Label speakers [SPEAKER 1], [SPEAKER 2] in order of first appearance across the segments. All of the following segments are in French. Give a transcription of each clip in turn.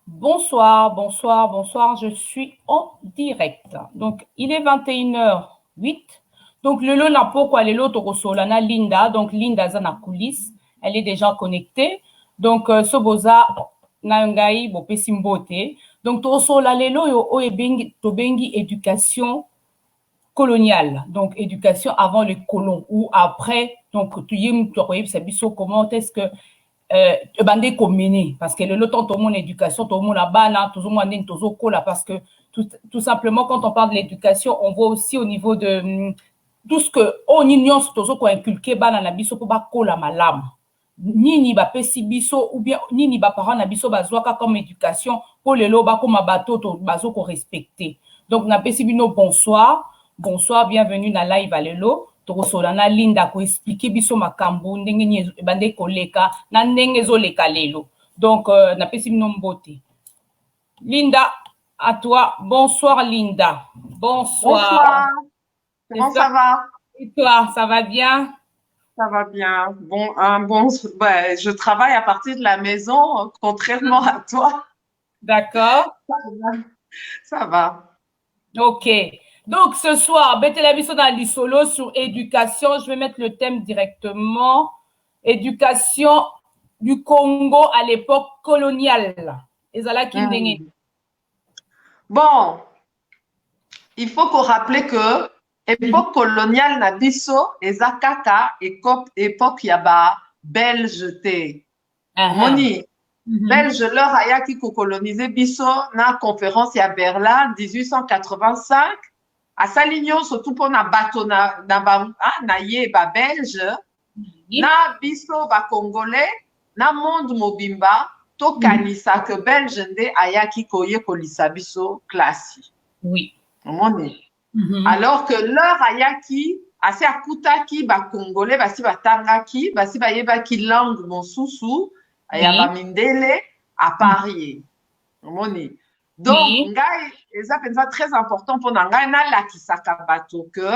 [SPEAKER 1] Bonsoir, bonsoir, bonsoir. Je suis en direct. Donc, il est 21h08. Donc, le lot n'a pas quoi, le lot Rosolana Linda. Donc, Linda Zana coulisse. Elle est déjà connectée. Donc, Soboza Nangai Bopesimbote. Donc, Rosola Lelo yo Oebengi Tobengi éducation coloniale. Donc, éducation avant les colons ou après. Donc, tu y comment est-ce que bande komene parce que le temps tout le monde éducation tout le monde là-bas là tout le monde tout cola parce que tout simplement quand on parle de l'éducation on voit aussi au niveau de tout ce que on ignore tout ko inculquer bana na biso pour ba kola malamu nini ba pesi biso ou bien nini ba parents na biso bazwaka comme éducation pour le loba comme bateau to bazo ko respecter donc na pesi bino bonsoir bonsoir bienvenue na live alelo tokosolana Linda ko expliquer biso makambo ndenge ni bande koleka na ndenge ezoleka lelo donc na pesi bino mbote Linda à toi bonsoir Linda bonsoir
[SPEAKER 2] comment ça va
[SPEAKER 1] et toi ça va bien
[SPEAKER 2] ça va bien je travaille à partir de la maison contrairement à toi
[SPEAKER 1] d'accord
[SPEAKER 2] ça va
[SPEAKER 1] ok donc ce soir Betelabiso dans l'isolo sur éducation je vais mettre le thème directement éducation du Congo à l'époque coloniale ezalaki ndenge
[SPEAKER 2] bon il faut qu'on rappelle que époque coloniale na biso eza kaka époque ya ba belge te moni belge leur ayaki ko coloniser biso na conférence ya Berlin 1885 asali nyonso tout mpona bato na ye ba belge na biso ba congolais na monde mobimba tokanisa que belge nde ayaki koyekolisa biso klasi
[SPEAKER 1] oui
[SPEAKER 2] omoni alors que leur ayaki asi akutaki ba congolais basi batangaki basi bayebaki langue mosusu ya bamindele à Paris omoni donc ngai eza mpenza très important mpona ngai nalakisaka bato que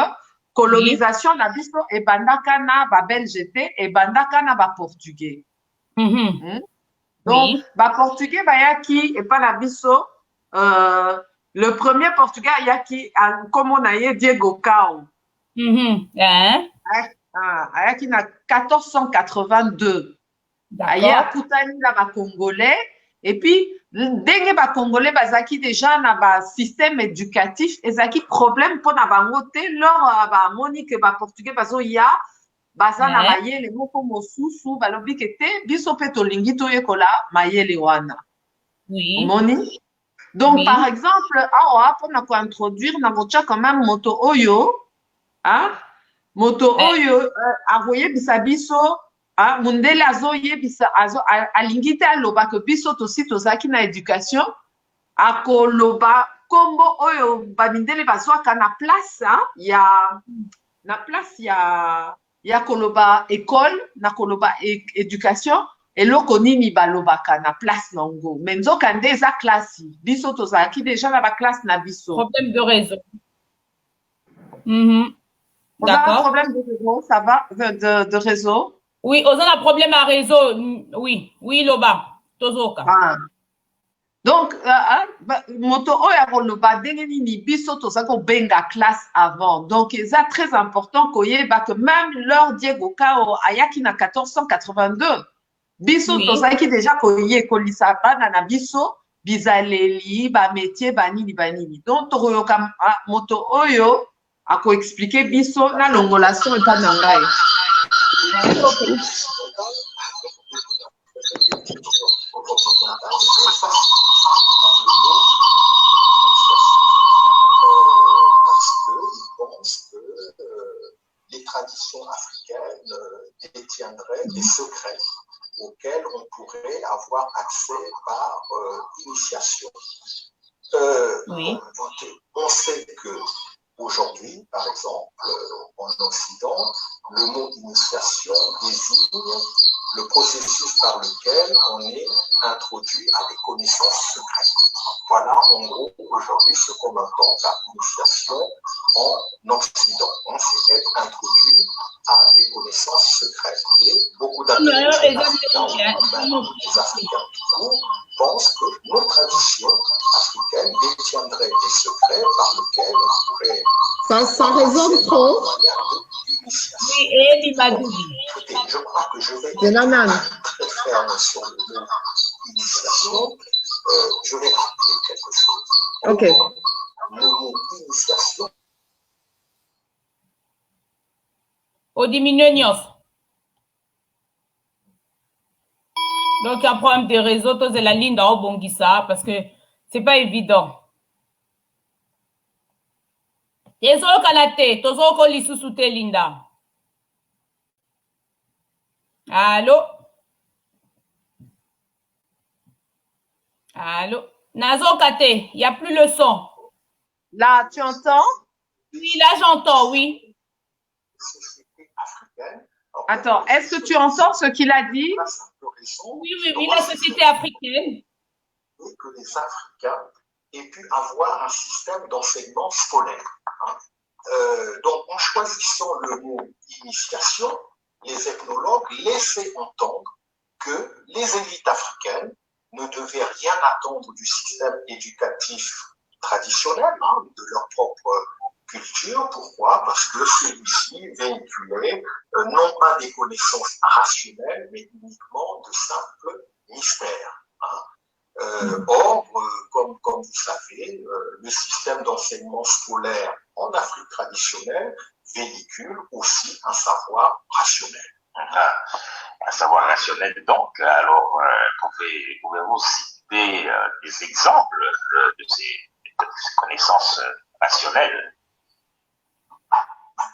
[SPEAKER 2] colonisation na biso ebandaka na babelge te ebandaka na baportugais donc baportugais bayaki epa na biso le premier portugais ayaki nkombo na ye Diego Cao ayaki na 1482 aye akutani na bacongolais et puis ndenge bacongolais bazalaki déjà na basystème éducatif ezalaki problème mpona bango te lors bamoni ke baportugais bazoya baza na mayele moko mosusu balobi ke te biso mpe tolingi toyekola mayele wana omoni donc par exemple awa mpona kointroduire na kotia quand même moto oyo akoyebisa biso mundele azoyebisa alingi te aloba ke biso tosi tozalaki na éducation akoloba nkombo oyo bamindele bazwaka na place ya koloba école na koloba éducation eloko nini balobaka na place nango mais nzoka nde eza klasi biso tozalaki déjà na baklasse na biso
[SPEAKER 1] problème de réseau
[SPEAKER 2] d'accord problème de réseau ça va de réseau
[SPEAKER 1] oui on a un problème à réseau oui loba tozoka
[SPEAKER 2] donc moto oyo akoloba ndenge nini biso toza kobenga classe avant donc eza très important koyeba que même leur Diego Cao ayaki na 1482 biso tozalaki déjà koyekolisa bana na biso bizaleli bamétier banini donc tokoyoka moto oyo akoexplike biso na longolation epa na ngai
[SPEAKER 3] les traditions africaines détiendraient des secrets auxquels on pourrait avoir accès par initiation. On sait que aujourd'hui, par exemple, en Occident, le mot initiation désigne le processus par lequel on est introduit à des connaissances secrètes. Voilà, en gros, aujourd'hui, ce qu'on entend par initiation en Occident. On s'est être introduit à des connaissances secrètes. Et beaucoup d'intellectuels africains, des Africains tout court, pensent que nos traditions africaines détiendraient des secrets par lesquels on pourrait...
[SPEAKER 2] Ça résonne trop.
[SPEAKER 1] Oui, et Limadoudi.
[SPEAKER 3] Écoutez, je crois que je vais
[SPEAKER 2] De Nanan.
[SPEAKER 3] être très ferme sur le mot initiation. Je vais rappeler quelque chose.
[SPEAKER 2] Ok.
[SPEAKER 3] Le mot initiation,
[SPEAKER 1] Au diminuer Nyos. Donc, il y a un problème de réseau, tous la ligne dans Bongissa, parce que c'est pas évident. Désolé, Kanate, tozo ko lisusu te Linda. Allô? Allô? Nazo Kate, il n'y a plus le son.
[SPEAKER 2] Là, tu entends?
[SPEAKER 1] Oui, là, j'entends, oui.
[SPEAKER 3] société africaine.
[SPEAKER 2] Attends, est-ce que tu entends ce qu'il a dit?
[SPEAKER 1] Oui, la société africaine.
[SPEAKER 3] Que les Africains aient pu avoir un système d'enseignement scolaire. Donc, en choisissant le mot initiation, les ethnologues laissaient entendre que les élites africaines ne devaient rien attendre du système éducatif traditionnel, de leur propre culture. Pourquoi? Parce que celui-ci véhiculait non pas des connaissances rationnelles, mais uniquement de simples mystères. Or, comme vous savez, le système d'enseignement scolaire en Afrique traditionnelle véhicule aussi un savoir rationnel.
[SPEAKER 4] Un savoir rationnel, donc. Alors, pouvez-vous citer des exemples de ces connaissances rationnelles?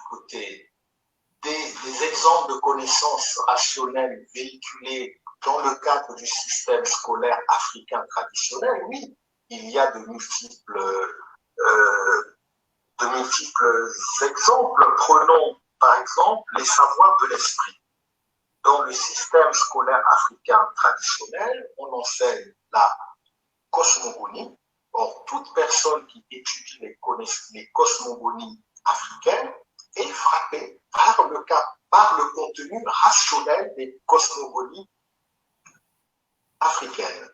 [SPEAKER 3] Écoutez, des exemples de connaissances rationnelles véhiculées dans le cadre du système scolaire africain traditionnel, oui, il y a de multiples exemples. Prenons par exemple les savoirs de l'esprit. Dans le système scolaire africain traditionnel, on enseigne la cosmogonie. Or, toute personne qui étudie les cosmogonies africaines est frappée par le contenu rationnel des cosmogonies africaine.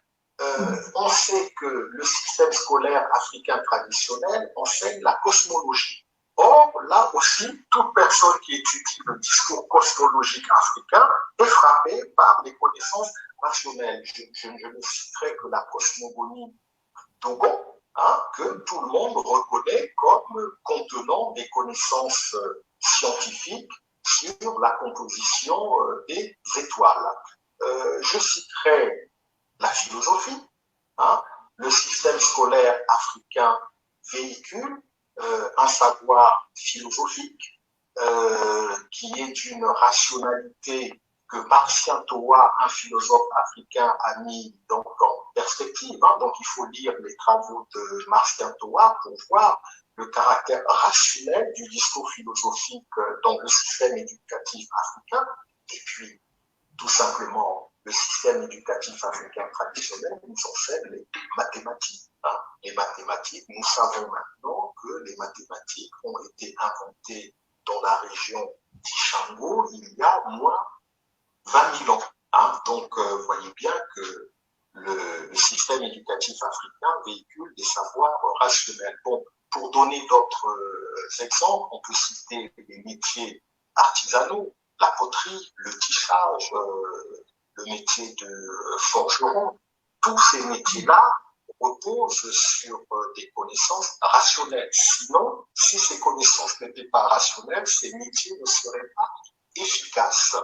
[SPEAKER 3] On sait que le système scolaire africain traditionnel enseigne la cosmologie. Or, là aussi, toute personne qui étudie le discours cosmologique africain est frappée par les connaissances rationnelles. Je ne citerai que la cosmogonie Dogon, que tout le monde reconnaît comme contenant des connaissances scientifiques sur la composition des étoiles. Je citerai la philosophie. Le système scolaire africain véhicule un savoir philosophique qui est d'une rationalité que Martien Toa, un philosophe africain, a mis donc en perspective. Donc il faut lire les travaux de Martien Toa pour voir le caractère rationnel du discours philosophique dans le système éducatif africain. Et puis, tout simplement, le système éducatif africain traditionnel nous enseigne les mathématiques. Les mathématiques, nous savons maintenant que les mathématiques ont été inventées dans la région d'Ishango il y a moins 20 000 ans. Donc, vous voyez bien que le système éducatif africain véhicule des savoirs rationnels. Bon, pour donner d'autres exemples, on peut citer les métiers artisanaux, la poterie, le tissage, le métier de forgeron. Tous ces métiers-là reposent sur des connaissances rationnelles. Sinon, si ces connaissances n'étaient pas rationnelles, ces métiers ne seraient pas efficaces.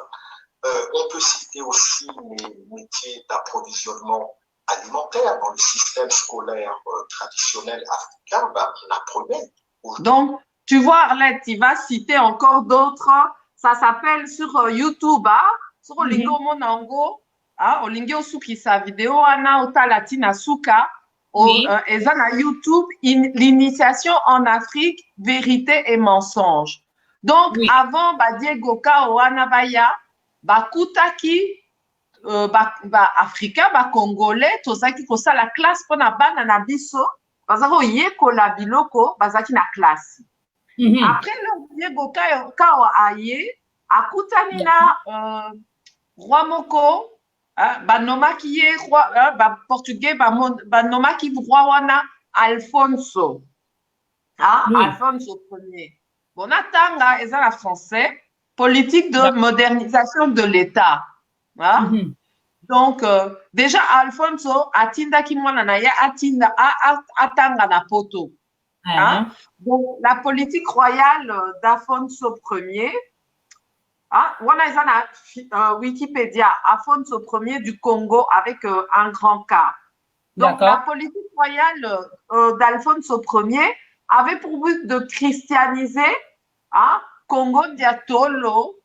[SPEAKER 3] On peut citer aussi les métiers d'approvisionnement alimentaire dans le système scolaire traditionnel africain. On apprenait.
[SPEAKER 2] Donc, tu vois, Arlette, il va citer encore d'autres. Ça s'appelle sur YouTube, sur Olingo Monango, Olingo Suki sa vidéo, Ana Ota Latina Suka, et na YouTube, l'initiation en Afrique, vérité et mensonge. Donc, avant, Diego Ka Oana Baya, Kutaki, Africain, Congolais, tozaki kosa la classe pour na bana na biso, bazako yeko la biloko, bazaki na classe. Après le Diego Ka Aye, akutani na Roi Moko, banoma qui est roi, portugais, banoma qui roi wana Alfonso.
[SPEAKER 1] Oui.
[SPEAKER 2] Alfonso Ier. Bon, natanga, et ça, la français, politique de modernisation de l'État. Donc, déjà, Alfonso, atinda ki mwana na ye, atinda, atanga na poto. Donc, la politique royale d'Alfonso Ier, on a Wikipédia, Alfonso Ier du Congo avec un grand K. Donc, la politique royale d'Alfonso Ier avait pour but de christianiser Congo Diatolo,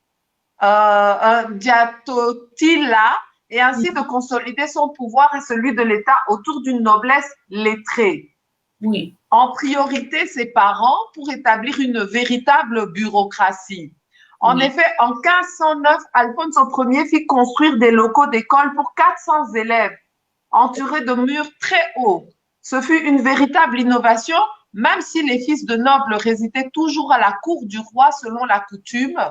[SPEAKER 2] Diatotila, et ainsi de consolider son pouvoir et celui de l'État autour d'une noblesse lettrée.
[SPEAKER 1] Oui.
[SPEAKER 2] En priorité, ses parents pour établir une véritable bureaucratie. En effet, en 1509, Alfonso Ier fit construire des locaux d'école pour 400 élèves, entourés de murs très hauts. Ce fut une véritable innovation, même si les fils de nobles résidaient toujours à la cour du roi selon la coutume.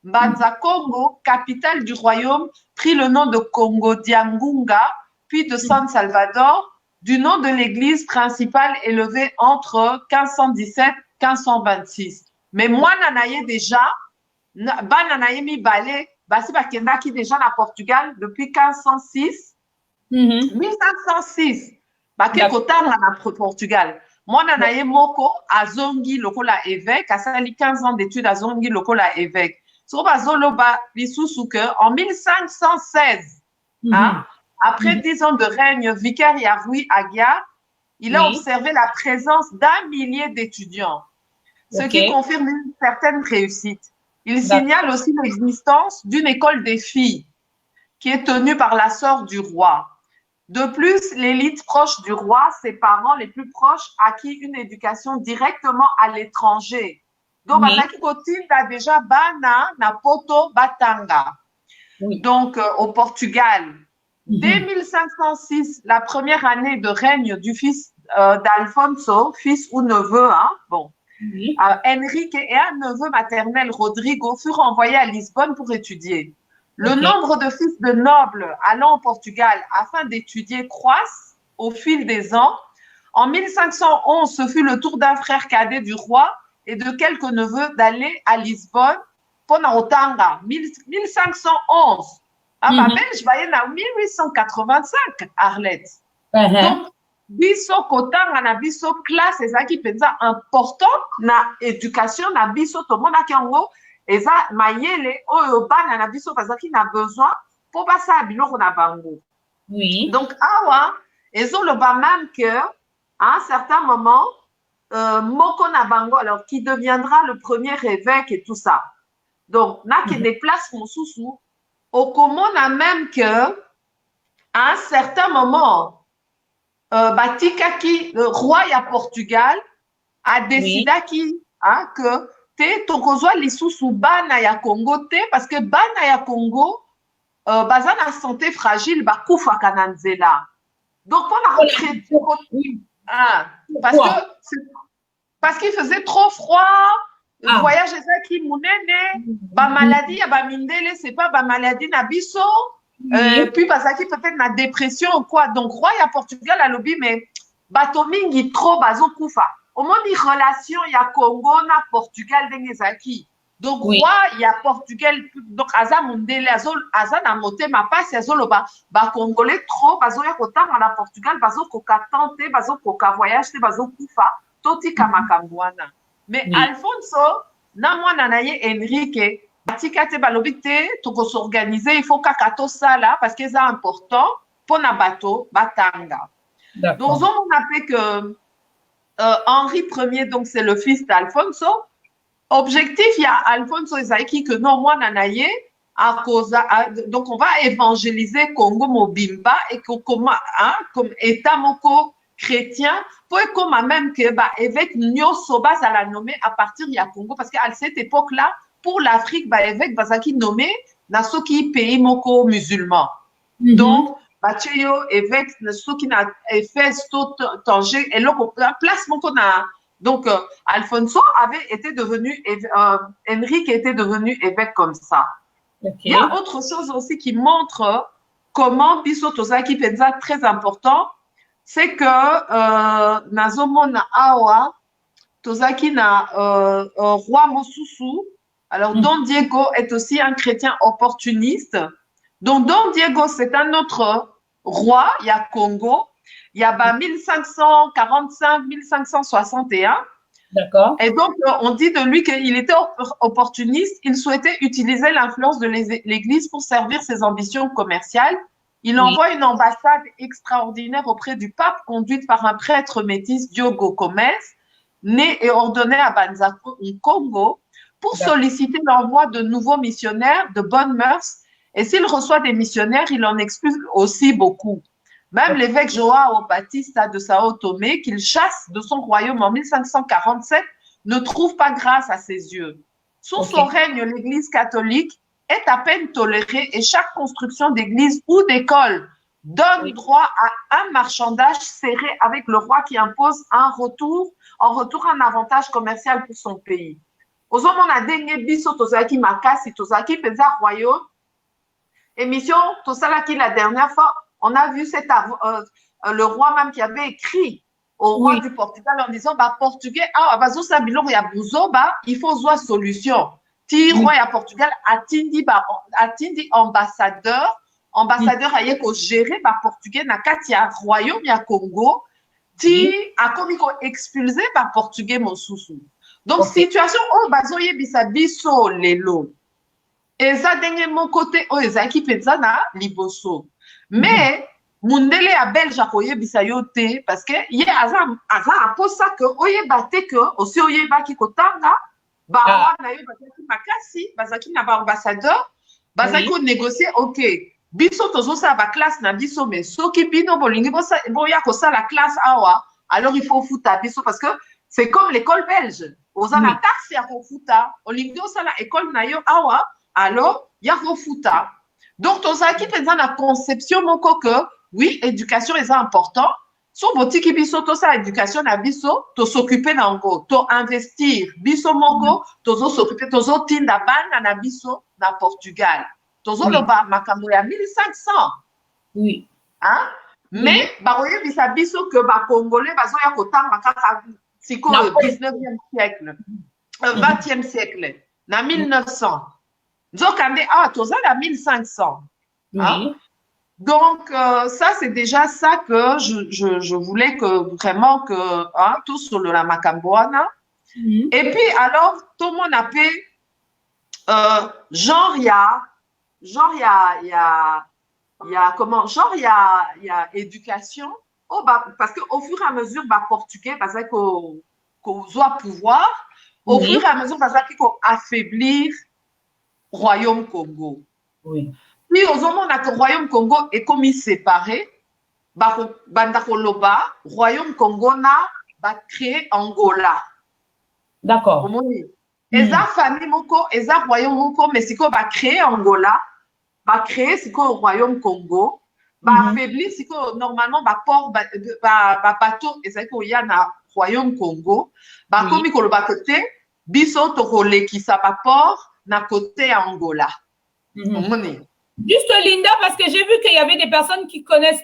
[SPEAKER 2] Mbanza Congo, capitale du royaume, prit le nom de Congo Diangunga, puis de San Salvador, du nom de l'église principale élevée entre 1517 et 1526. Mais moi, nanaye déjà, nanaye mi balé, basi bakenda qui déjà na Portugal depuis 1506, 1506, baké kotanga na Portugal. Moi, nanaye moko, azongi lokola évêque, asali 15 ans d'études azongi lokola évêque. En 1516, après 10 ans de règne vicaire Yahweh Agia, il a observé la présence d'1 millier d'étudiants, ce qui confirme une certaine réussite. Il signale aussi l'existence d'une école des filles qui est tenue par la sœur du roi. De plus, l'élite proche du roi, ses parents les plus proches, acquis une éducation directement à l'étranger. Donc, déjà Bana, Napoto, Batanga. Donc, au Portugal. Dès 1506, la première année de règne du fils d'Alfonso, fils ou neveu, Henrique et un neveu maternel, Rodrigo, furent envoyés à Lisbonne pour étudier. Le nombre de fils de nobles allant au Portugal afin d'étudier croisse au fil des ans. En 1511, ce fut le tour d'un frère cadet du roi et de quelques neveux d'aller à Lisbonne pendant Otanga, 1511. Ma belge va y en 1885, Arlette. Donc, biso Kotanga na biso classe, eza qui pensa important na éducation na biso, tout le monde a qui en gros, eza mayele, oyo bana na biso, parce qu'il a besoin pour passer à biloko na bango.
[SPEAKER 1] Oui.
[SPEAKER 2] Donc, awa, ils ont le bas même que, à un certain moment, Moko Nabango, alors qui deviendra le premier évêque et tout ça. Donc, n'a que des places mon sous-sous. Au commun, a même que, à un certain moment, Batikaki, le roi à Portugal, a décidé que te tokozwa les sous-sous bana ya Congo te, parce que bana ya Congo, baza na santé fragile, bakufa kananzela. Donc, pour la retraite, parce qu'il faisait trop froid, le voyage était qui mounene, ba maladie, ba mindele, c'est pas ba maladie na biso, puis parce qu'il peut-être na dépression ou quoi. Donc, roi ya Portugal a lobby, mais bato mingi trop bazo kufa. Au moins, les relations, il y a Congo, na Portugal, d'engezaki. Donc, roi, il y a Portugal, donc, aza mondele, aza na moté, ma passe, azolo ba congolais trop, bazo ya kota na Portugal, bazo koka tante, bazo koka voyage, bazo kufa, toti kamakangwana. Mais Alfonso, na mwana na ye Enrique, batikate balobite, toko s'organiser, il faut kakato ça là, parce que c'est important, pour na bato, batanga. Donc, on appelle que Henri Ier, donc c'est le fils d'Alfonso. Objectif, il y a Alfonso Ezaïki que non, moi, nanaye, donc on va évangéliser Congo Mobimba et que comme État moko chrétien, pour comme même que évêque Nyo Soba ça l'a nommé à partir il y a Congo parce qu'à cette époque-là, pour l'Afrique, évêque Bazaki nommé dans ce qui pays moko musulman. Donc, Bacheyo évêque ce qui n'a fait Tanger et là place moko na. Donc, Alfonso avait été devenu, Henrique était devenu évêque comme ça. Il y a autre chose aussi qui montre comment biso tozaki penza très important, c'est que nazomona awa tozaki na roi Mosusu. Alors Don Diego est aussi un chrétien opportuniste. Donc Don Diego, c'est un autre roi, il y a Congo, il y a 1545-1561.
[SPEAKER 1] D'accord.
[SPEAKER 2] Et donc, on dit de lui qu'il était opportuniste, il souhaitait utiliser l'influence de l'Église pour servir ses ambitions commerciales. Il envoie une ambassade extraordinaire auprès du pape, conduite par un prêtre métis, Diogo Gomez, né et ordonné à Banzako, au Congo, pour solliciter l'envoi de nouveaux missionnaires de bonnes mœurs. Et s'il reçoit des missionnaires, il en expulse aussi beaucoup. Même l'évêque Joao Baptista de Sao Tomé, qu'il chasse de son royaume en 1547, ne trouve pas grâce à ses yeux. Sous son règne, l'Église catholique est à peine tolérée et chaque construction d'église ou d'école donne droit à un marchandage serré avec le roi qui impose en retour un avantage commercial pour son pays. Ozomona denge biso tozaki makasi tozaki penza royaume. Émission tosalaki la dernière fois. On a vu le roi même qui avait écrit au roi du Portugal en disant portugais il faut une solution. Ti roi ya Portugal atindi ambassadeur aye ko gérer portugais na kati ya royaume ya Congo ti akomi ko expulser portugais mosusu. Donc situation bazoye bisa biso lelo eza ndenge moko te oyo ezalaki mpenza na liboso. Mais mundele ya belge akoyebisa yo te parce que ye aza aposa que oyeba te que aussi oyebaki kotanga bawa na yo bazaki makasi bazaki na baambassadeur bazaki konégocier ok biso tozosala baklasse na biso mais soki bino bolingi boya kosala classe awa alors il faut futa biso parce que c'est comme l'école belge oza na taxe ya kofuta olingi osala école na yo awa alors ya kofuta. Donc, tozaki penza na conception moko que oui, éducation est important. So botiki biso to sa éducation na biso, to s'occuper nango, to investir biso moko, tozo s'occuper, tozo tinda bana na biso na Portugal. Tozo loba makambo ya 1500. Oui. Hein? Mais baroye bisa biso que ba congolais bazo ya kotanga kaka siko 19e siècle. 20e siècle. Na 1900. Nzokande toza la 1500. Hein? Donc, ça, c'est déjà ça que je voulais que vraiment que tout sur la Makamboana. Et puis, alors, tout le monde appelle genre, il y a éducation. Parce qu'au fur et à mesure, portugais, parce qu'on doit pouvoir, au fur et à mesure, parce qu'on affaiblir Royaume Congo. Oui. Puis, au moment où le Royaume Congo est comme séparé, Bandakoloba, Royaume Congo va créer Angola.
[SPEAKER 1] D'accord.
[SPEAKER 2] Et ça, famille Moko, et ça, Royaume Moko, mais si on va créer Angola, va créer si on Royaume Congo, va affaiblir si on normalement va port, va bateau, et ça qu'il y a na Royaume Congo, va comme il va côté, biso tokole qui ça va port, na côté Angola.
[SPEAKER 1] Juste Linda, parce que j'ai vu qu'il y avait des personnes qui connaissent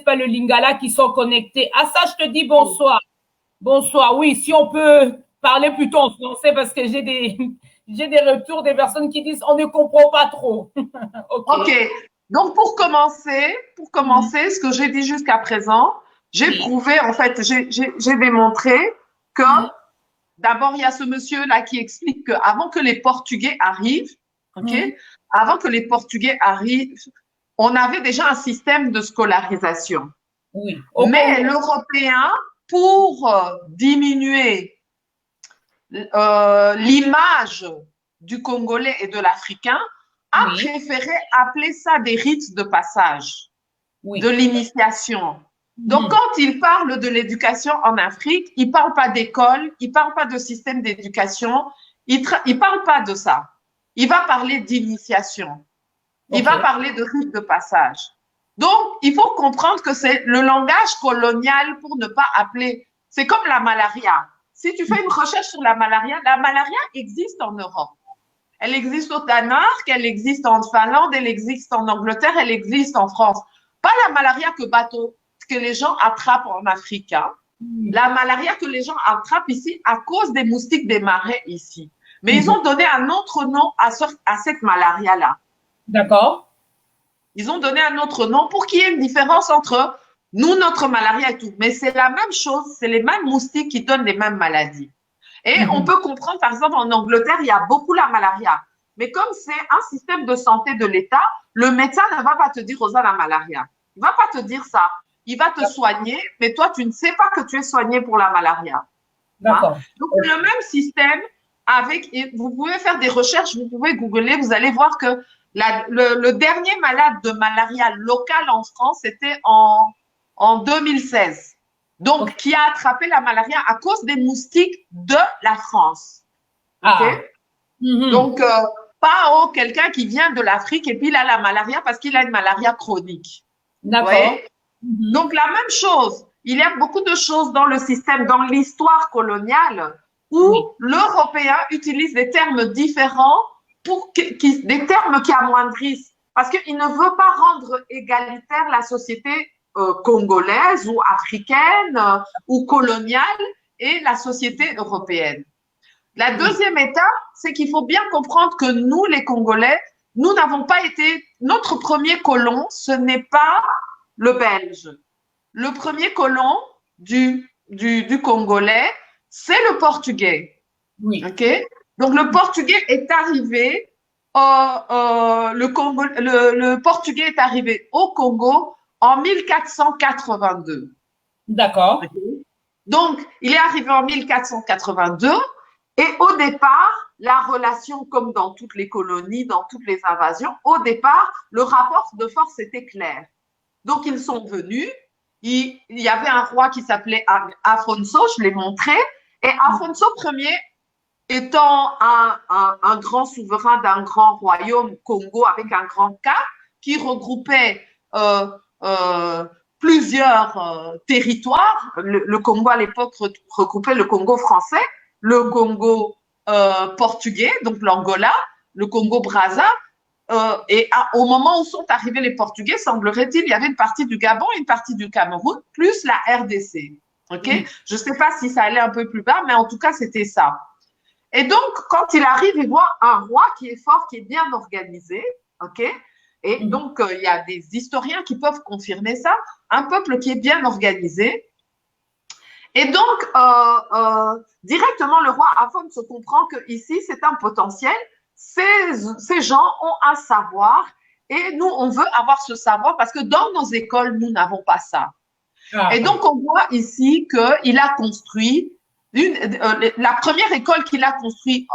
[SPEAKER 1] pas le Lingala, qui sont connectées. À ça, je te dis bonsoir. Bonsoir. Oui, si on peut parler plutôt en français, parce que j'ai des retours des personnes qui disent on ne comprend pas trop.
[SPEAKER 2] Ok. Donc, pour commencer, ce que j'ai dit jusqu'à présent, j'ai prouvé, en fait, j'ai démontré que d'abord, il y a ce monsieur-là qui explique qu'avant que les Portugais arrivent, avant que les Portugais arrivent, on avait déjà un système de scolarisation. Oui. Mais l'Européen, pour diminuer l'image du Congolais et de l'Africain, a préféré appeler ça des rites de passage, de l'initiation. Donc, quand il parle de l'éducation en Afrique, il ne parle pas d'école, il ne parle pas de système d'éducation, il ne parle pas de ça. Il va parler d'initiation. Il va parler de rite de passage. Donc, il faut comprendre que c'est le langage colonial pour ne pas appeler. C'est comme la malaria. Si tu fais une recherche sur la malaria existe en Europe. Elle existe au Danemark, elle existe en Finlande, elle existe en Angleterre, elle existe en France. Pas la malaria que les gens attrapent en Afrique. Hein. La malaria que les gens attrapent ici à cause des moustiques des marais ici. Mais ils ont donné un autre nom à cette malaria-là.
[SPEAKER 1] D'accord.
[SPEAKER 2] Ils ont donné un autre nom pour qu'il y ait une différence entre nous, notre malaria et tout. Mais c'est la même chose, c'est les mêmes moustiques qui donnent les mêmes maladies. Et on peut comprendre, par exemple, en Angleterre, il y a beaucoup la malaria. Mais comme c'est un système de santé de l'État, le médecin ne va pas te dire aux la malaria. Il ne va pas te dire ça. Il va te soigner, mais toi, tu ne sais pas que tu es soigné pour la malaria.
[SPEAKER 1] D'accord.
[SPEAKER 2] Hein? Donc, le même système vous pouvez faire des recherches, vous pouvez googler, vous allez voir que le dernier malade de malaria local en France, c'était en 2016. Donc, qui a attrapé la malaria à cause des moustiques de la France. Okay? Donc, pas quelqu'un qui vient de l'Afrique et puis il a la malaria parce qu'il a une malaria chronique.
[SPEAKER 1] D'accord.
[SPEAKER 2] Donc, la même chose. Il y a beaucoup de choses dans le système, dans l'histoire coloniale, où l'Européen utilise des termes différents, des termes qui amoindrissent. Parce qu'il ne veut pas rendre égalitaire la société congolaise ou africaine ou coloniale et la société européenne. La deuxième étape, c'est qu'il faut bien comprendre que nous, les Congolais, nous n'avons pas été… Notre premier colon, ce n'est pas le Belge. Le premier colon du Congolais, c'est le Portugais.
[SPEAKER 1] Oui.
[SPEAKER 2] Okay? Donc, le Portugais est arrivé, le Portugais est arrivé au Congo en 1482.
[SPEAKER 1] D'accord.
[SPEAKER 2] Okay? Donc, il est arrivé en 1482 et au départ, la relation, comme dans toutes les colonies, dans toutes les invasions, au départ, le rapport de force était clair. Donc, ils sont venus. Il y avait un roi qui s'appelait Afonso, je l'ai montré. Et Afonso Ier, étant un grand souverain d'un grand royaume, Congo, avec un grand K, qui regroupait plusieurs territoires. Le Congo, à l'époque, regroupait le Congo français, le Congo portugais, donc l'Angola, le Congo-Brazza. Et au moment où sont arrivés les Portugais, semblerait-il, il y avait une partie du Gabon, une partie du Cameroun, plus la RDC. Okay? Je ne sais pas si ça allait un peu plus bas, mais en tout cas, c'était ça. Et donc, quand il arrive, il voit un roi qui est fort, qui est bien organisé. Okay? Et donc, il y a des historiens qui peuvent confirmer ça. Un peuple qui est bien organisé. Et donc, directement, le roi Afonso comprend qu'ici, c'est un potentiel. Ces gens ont un savoir et nous, on veut avoir ce savoir parce que dans nos écoles, nous n'avons pas ça. Et donc, on voit ici qu'il a construit la première école qu'il a construite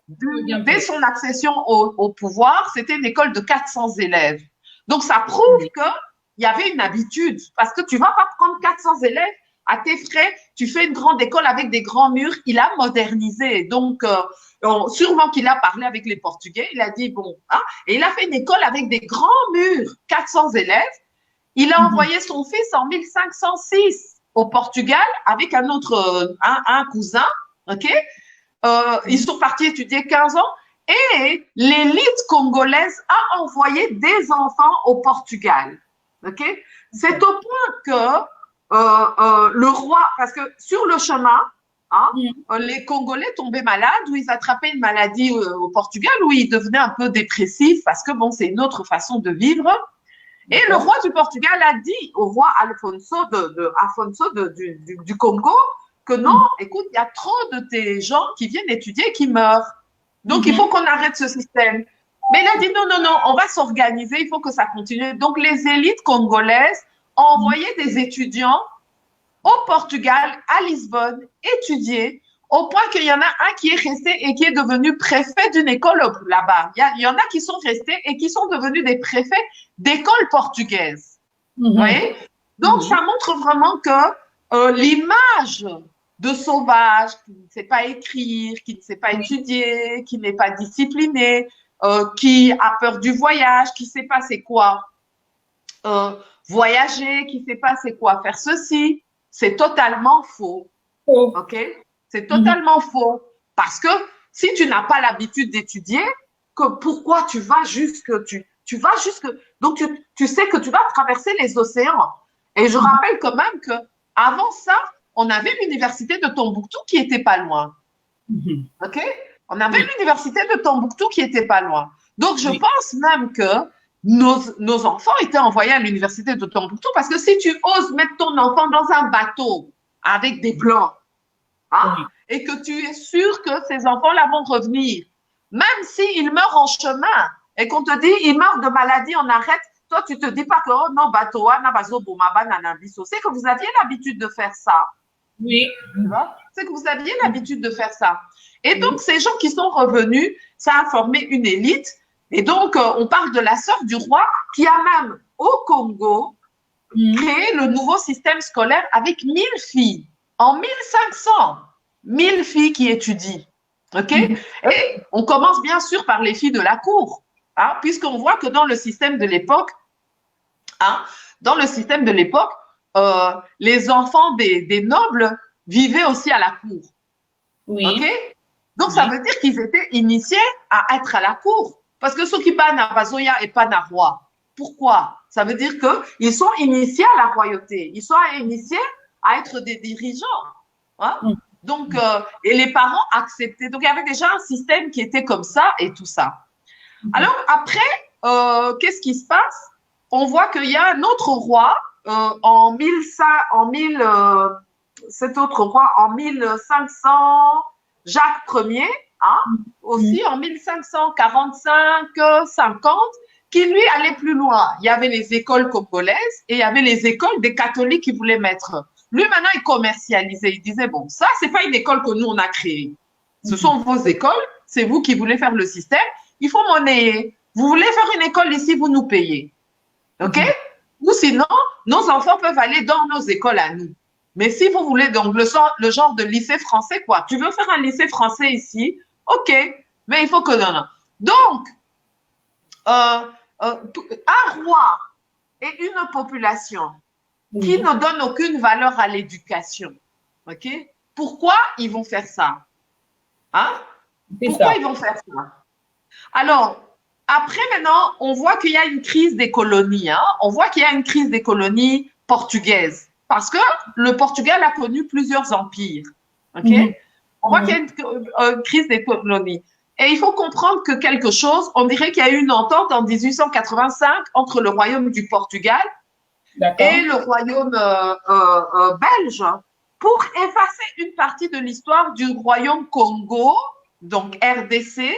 [SPEAKER 2] dès son accession au pouvoir, c'était une école de 400 élèves. Donc, ça prouve qu'il y avait une habitude parce que tu ne vas pas prendre 400 élèves à tes frais, tu fais une grande école avec des grands murs. Il a modernisé. Donc, sûrement qu'il a parlé avec les Portugais. Il a dit, bon, hein, et il a fait une école avec des grands murs, 400 élèves. Il a envoyé son fils en 1506 au Portugal avec un autre, un cousin. OK? Ils sont partis étudier 15 ans. Et l'élite congolaise a envoyé des enfants au Portugal. OK? C'est au point que le roi, parce que sur le chemin, hein, les Congolais tombaient malades ou ils attrapaient une maladie au Portugal où ils devenaient un peu dépressifs parce que bon, c'est une autre façon de vivre. Et le roi du Portugal a dit au roi Afonso du Congo que non, écoute, il y a trop de tes gens qui viennent étudier et qui meurent. Donc, il faut qu'on arrête ce système. Mais il a dit non, on va s'organiser, il faut que ça continue. Donc, les élites congolaises ont envoyé des étudiants au Portugal, à Lisbonne, étudier, au point qu'il y en a un qui est resté et qui est devenu préfet d'une école là-bas. Il y en a qui sont restés et qui sont devenus des préfets d'écoles portugaises. Vous voyez? Donc, ça montre vraiment que l'image de sauvage, qui ne sait pas écrire, qui ne sait pas étudier, qui n'est pas discipliné, qui a peur du voyage, qui ne sait pas c'est quoi voyager, qui ne sait pas c'est quoi faire ceci, c'est totalement faux. OK? C'est totalement faux. Parce que si tu n'as pas l'habitude d'étudier, que pourquoi tu vas jusque, tu vas jusque, donc tu sais que tu vas traverser les océans. Et je rappelle quand même que avant ça, on avait l'université de Tombouctou qui était pas loin. OK? On avait l'université de Tombouctou qui était pas loin. Donc, je pense même que nos enfants étaient envoyés à l'université de Tombouctou parce que si tu oses mettre ton enfant dans un bateau avec des blancs, hein, et que tu es sûr que ces enfants-là vont revenir, même s'ils meurent en chemin et qu'on te dit ils meurent de maladie, on arrête, toi, tu te dis pas que oh non, bateau, c'est que vous aviez l'habitude de faire ça.
[SPEAKER 1] Oui.
[SPEAKER 2] C'est que vous aviez l'habitude de faire ça. Et donc, ces gens qui sont revenus, ça a formé une élite. Et donc, on parle de la sœur du roi qui a même, au Congo, créé le nouveau système scolaire avec 1000 filles. En 1500, 1000 filles qui étudient. OK? Et on commence bien sûr par les filles de la cour, hein, puisqu'on voit que dans le système de l'époque, les enfants des nobles vivaient aussi à la cour.
[SPEAKER 1] Oui.
[SPEAKER 2] OK? Donc, ça veut dire qu'ils étaient initiés à être à la cour. Parce que ceux qui parlent à Bazoya et pas à roi. Pourquoi? Ça veut dire qu'ils sont initiés à la royauté. Ils sont initiés à être des dirigeants. Hein? Donc, et les parents acceptaient. Donc, il y avait déjà un système qui était comme ça et tout ça. Alors, après, qu'est-ce qui se passe? On voit qu'il y a un autre roi cet autre roi en 1500, Jacques Ier, hein, aussi en 1545-50, qui lui allait plus loin. Il y avait les écoles congolaises et il y avait les écoles des catholiques qui voulaient mettre. Lui, maintenant, il commercialisait. Il disait, bon, ça, c'est pas une école que nous, on a créée. Ce sont vos écoles, c'est vous qui voulez faire le système. Il faut monnayer. Vous voulez faire une école ici, vous nous payez. OK? Ou sinon, nos enfants peuvent aller dans nos écoles à nous. Mais si vous voulez donc le genre de lycée français, quoi, tu veux faire un lycée français ici, OK, mais il faut que non. Donc, un roi et une population qui ne donnent aucune valeur à l'éducation, OK? Pourquoi ils vont faire ça? Hein? Pourquoi ils vont faire ça? Alors, après, maintenant, on voit qu'il y a une crise des colonies. Hein? On voit qu'il y a une crise des colonies portugaises. Parce que le Portugal a connu plusieurs empires. Okay? On voit qu'il y a une crise des colonies. Et il faut comprendre que quelque chose, on dirait qu'il y a eu une entente en 1885 entre le royaume du Portugal et le royaume belge pour effacer une partie de l'histoire du royaume Congo, donc RDC,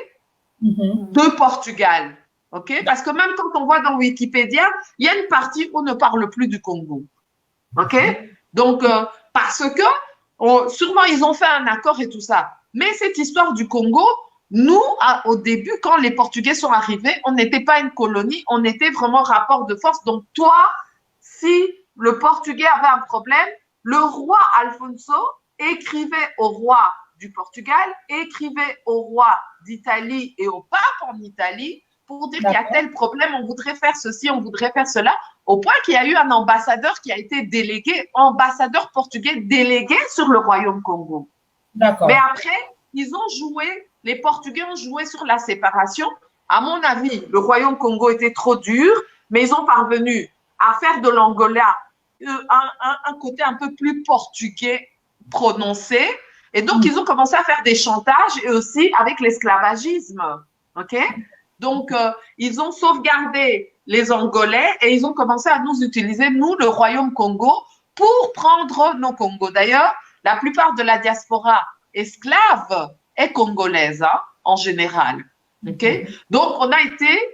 [SPEAKER 2] de Portugal. Okay? Parce que même quand on voit dans Wikipédia, il y a une partie où on ne parle plus du Congo. OK? Donc, parce que, sûrement, ils ont fait un accord et tout ça. Mais cette histoire du Congo, nous, au début, quand les Portugais sont arrivés, on n'était pas une colonie, on était vraiment rapport de force. Donc, toi, si le Portugais avait un problème, le roi Alfonso écrivait au roi du Portugal, écrivait au roi d'Italie et au pape en Italie pour dire qu'il y a tel problème, on voudrait faire ceci, on voudrait faire cela, au point qu'il y a eu un ambassadeur qui a été délégué, ambassadeur portugais délégué sur le royaume Congo.
[SPEAKER 1] D'accord.
[SPEAKER 2] Mais après, ils ont joué, les Portugais ont joué sur la séparation. À mon avis, le royaume Congo était trop dur, mais ils ont parvenu à faire de l'Angola un côté un peu plus portugais prononcé. Et donc, ils ont commencé à faire des chantages et aussi avec l'esclavagisme. OK? Donc, ils ont sauvegardé les Angolais et ils ont commencé à nous utiliser, nous, le royaume Congo, pour prendre nos Congos. D'ailleurs, la plupart de la diaspora esclave est congolaise, hein, en général. Okay? Donc, on a été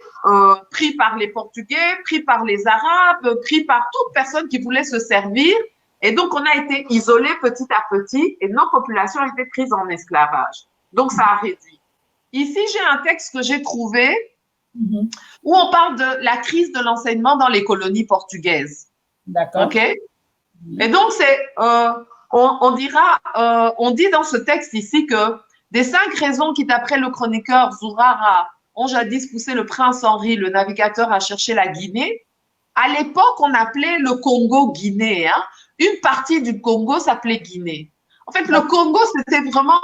[SPEAKER 2] pris par les Portugais, pris par les Arabes, pris par toute personne qui voulait se servir. Et donc, on a été isolés petit à petit et nos populations ont été prises en esclavage. Donc, ça a réduit. Ici, j'ai un texte que j'ai trouvé où on parle de la crise de l'enseignement dans les colonies portugaises.
[SPEAKER 1] D'accord.
[SPEAKER 2] OK? Et donc, on dit dans ce texte ici que des 5 raisons qui, d'après le chroniqueur Zurara, ont jadis poussé le prince Henri, le navigateur, à chercher la Guinée. À l'époque, on appelait le Congo Guinée. Hein? Une partie du Congo s'appelait Guinée. En fait, le Congo, c'était vraiment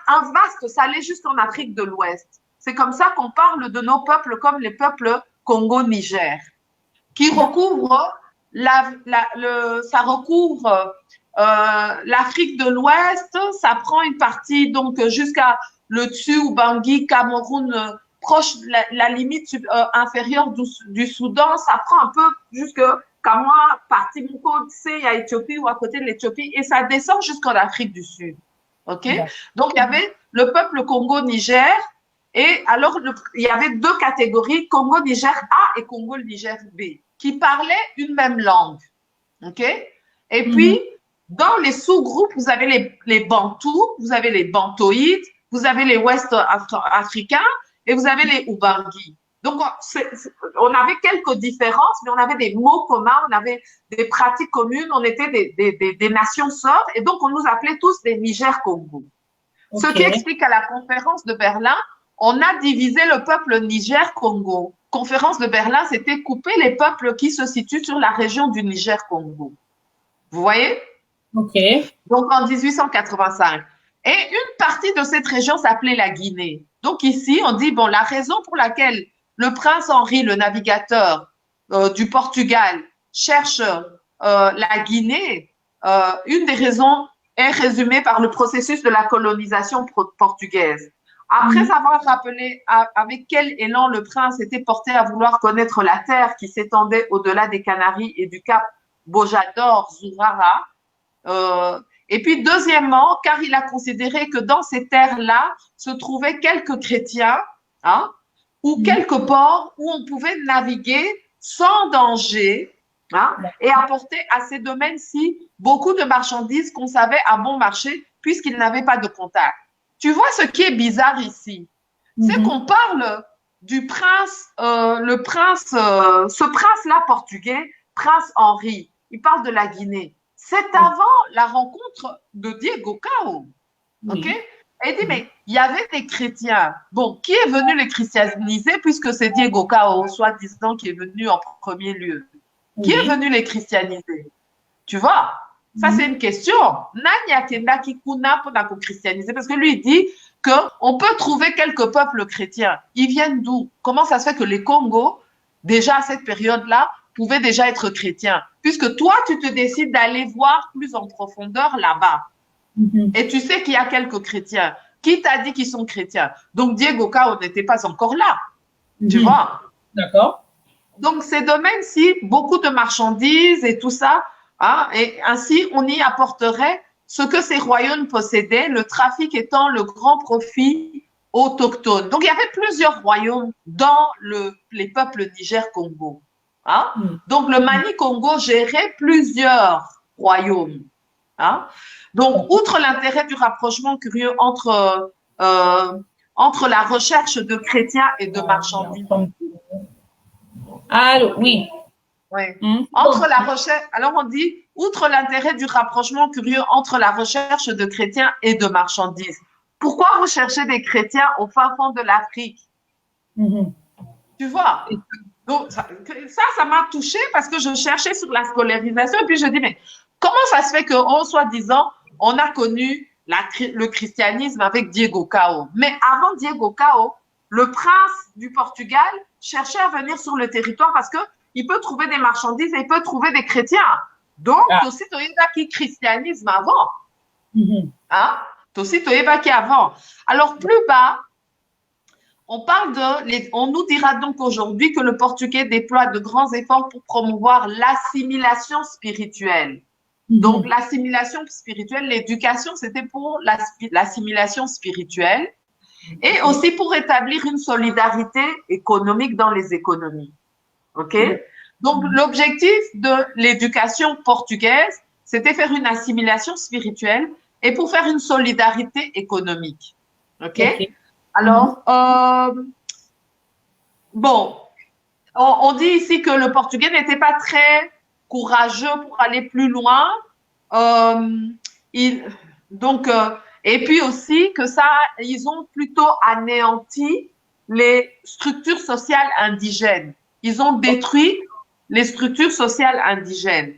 [SPEAKER 2] un vaste, ça allait jusqu'en Afrique de l'Ouest. C'est comme ça qu'on parle de nos peuples comme les peuples Congo-Niger, qui recouvrent ça recouvre l'Afrique de l'Ouest, ça prend une partie donc jusqu'à le Tsu-Bangui, Cameroun, proche de la limite inférieure du Soudan, ça prend un peu jusqu'à moi, partie il y a Éthiopie ou à côté de l'Éthiopie, et ça descend jusqu'en Afrique du Sud. OK? Donc, il y avait le peuple Congo-Niger, et alors, il y avait deux catégories, Congo-Niger A et Congo-Niger B, qui parlaient une même langue. OK? Et puis, dans les sous-groupes, vous avez les Bantous, vous avez les Bantoïdes, vous avez les Ouest africains et vous avez les Ubangui. Donc, on avait quelques différences, mais on avait des mots communs, on avait des pratiques communes, on était des nations sœurs, et donc on nous appelait tous des Niger-Congo. Okay. Ce qui explique qu'à la conférence de Berlin, on a divisé le peuple Niger-Congo. Conférence de Berlin, c'était couper les peuples qui se situent sur la région du Niger-Congo. Vous voyez?
[SPEAKER 1] OK.
[SPEAKER 2] Donc, en 1885. Et une partie de cette région s'appelait la Guinée. Donc, ici, on dit, bon, la raison pour laquelle le prince Henri, le navigateur du Portugal, cherche la Guinée, une des raisons est résumée par le processus de la colonisation portugaise. Après avoir rappelé avec quel élan le prince était porté à vouloir connaître la terre qui s'étendait au-delà des Canaries et du cap Bojador, Zurara, et puis deuxièmement, car il a considéré que dans ces terres-là se trouvaient quelques chrétiens, hein, ou quelques ports où on pouvait naviguer sans danger, hein, et apporter à ces domaines-ci beaucoup de marchandises qu'on savait à bon marché puisqu'ils n'avaient pas de contact. Tu vois ce qui est bizarre ici, c'est qu'on parle du prince, ce prince-là portugais, prince Henri, il parle de la Guinée. C'est avant la rencontre de Diego Cao, ok? Et il dit, mais il y avait des chrétiens. Bon, qui est venu les christianiser puisque c'est Diego Cao, soi-disant, qui est venu en premier lieu? Qui est venu les christianiser? Tu vois? Ça, c'est une question. Nanya Kenda Kikuna pour christianiser, parce que lui, il dit qu'on peut trouver quelques peuples chrétiens. Ils viennent d'où? Comment ça se fait que les Congos, déjà à cette période-là, pouvaient déjà être chrétiens? Puisque toi, tu te décides d'aller voir plus en profondeur là-bas. Et tu sais qu'il y a quelques chrétiens. Qui t'a dit qu'ils sont chrétiens? Donc, Diego Cao n'était pas encore là. Tu vois?
[SPEAKER 1] D'accord.
[SPEAKER 2] Donc, ces domaines-ci, beaucoup de marchandises et tout ça, hein, et ainsi, on y apporterait ce que ces royaumes possédaient, le trafic étant le grand profit autochtone. Donc, il y avait plusieurs royaumes dans les peuples Niger-Congo. Hein? Donc, le Mani-Congo gérait plusieurs royaumes. Hein? Donc, outre l'intérêt du rapprochement curieux entre la recherche de chrétiens et de marchandises.
[SPEAKER 1] Allô, oui.
[SPEAKER 2] Oui. Entre la recherche, alors on dit, outre l'intérêt du rapprochement curieux entre la recherche de chrétiens et de marchandises. Pourquoi rechercher des chrétiens au fin fond de l'Afrique? Tu vois? Donc, ça m'a touchée parce que je cherchais sur la scolarisation et puis je dis, mais comment ça se fait qu'en soi-disant, on a connu le christianisme avec Diego Cao? Mais avant Diego Cao, le prince du Portugal cherchait à venir sur le territoire parce qu'il peut trouver des marchandises et il peut trouver des chrétiens. Donc, aussi, tu as qui christianisme avant. Hein? Aussi, tu as qui avant. Alors, plus bas, on nous dira donc aujourd'hui que le portugais déploie de grands efforts pour promouvoir l'assimilation spirituelle. Donc, l'assimilation spirituelle, l'éducation, c'était pour l'assimilation spirituelle et aussi pour établir une solidarité économique dans les économies. OK? Donc, l'objectif de l'éducation portugaise, c'était faire une assimilation spirituelle et pour faire une solidarité économique. OK? Alors, bon, on dit ici que le portugais n'était pas très courageux pour aller plus loin. Et puis aussi que ils ont plutôt anéanti les structures sociales indigènes. Ils ont détruit les structures sociales indigènes.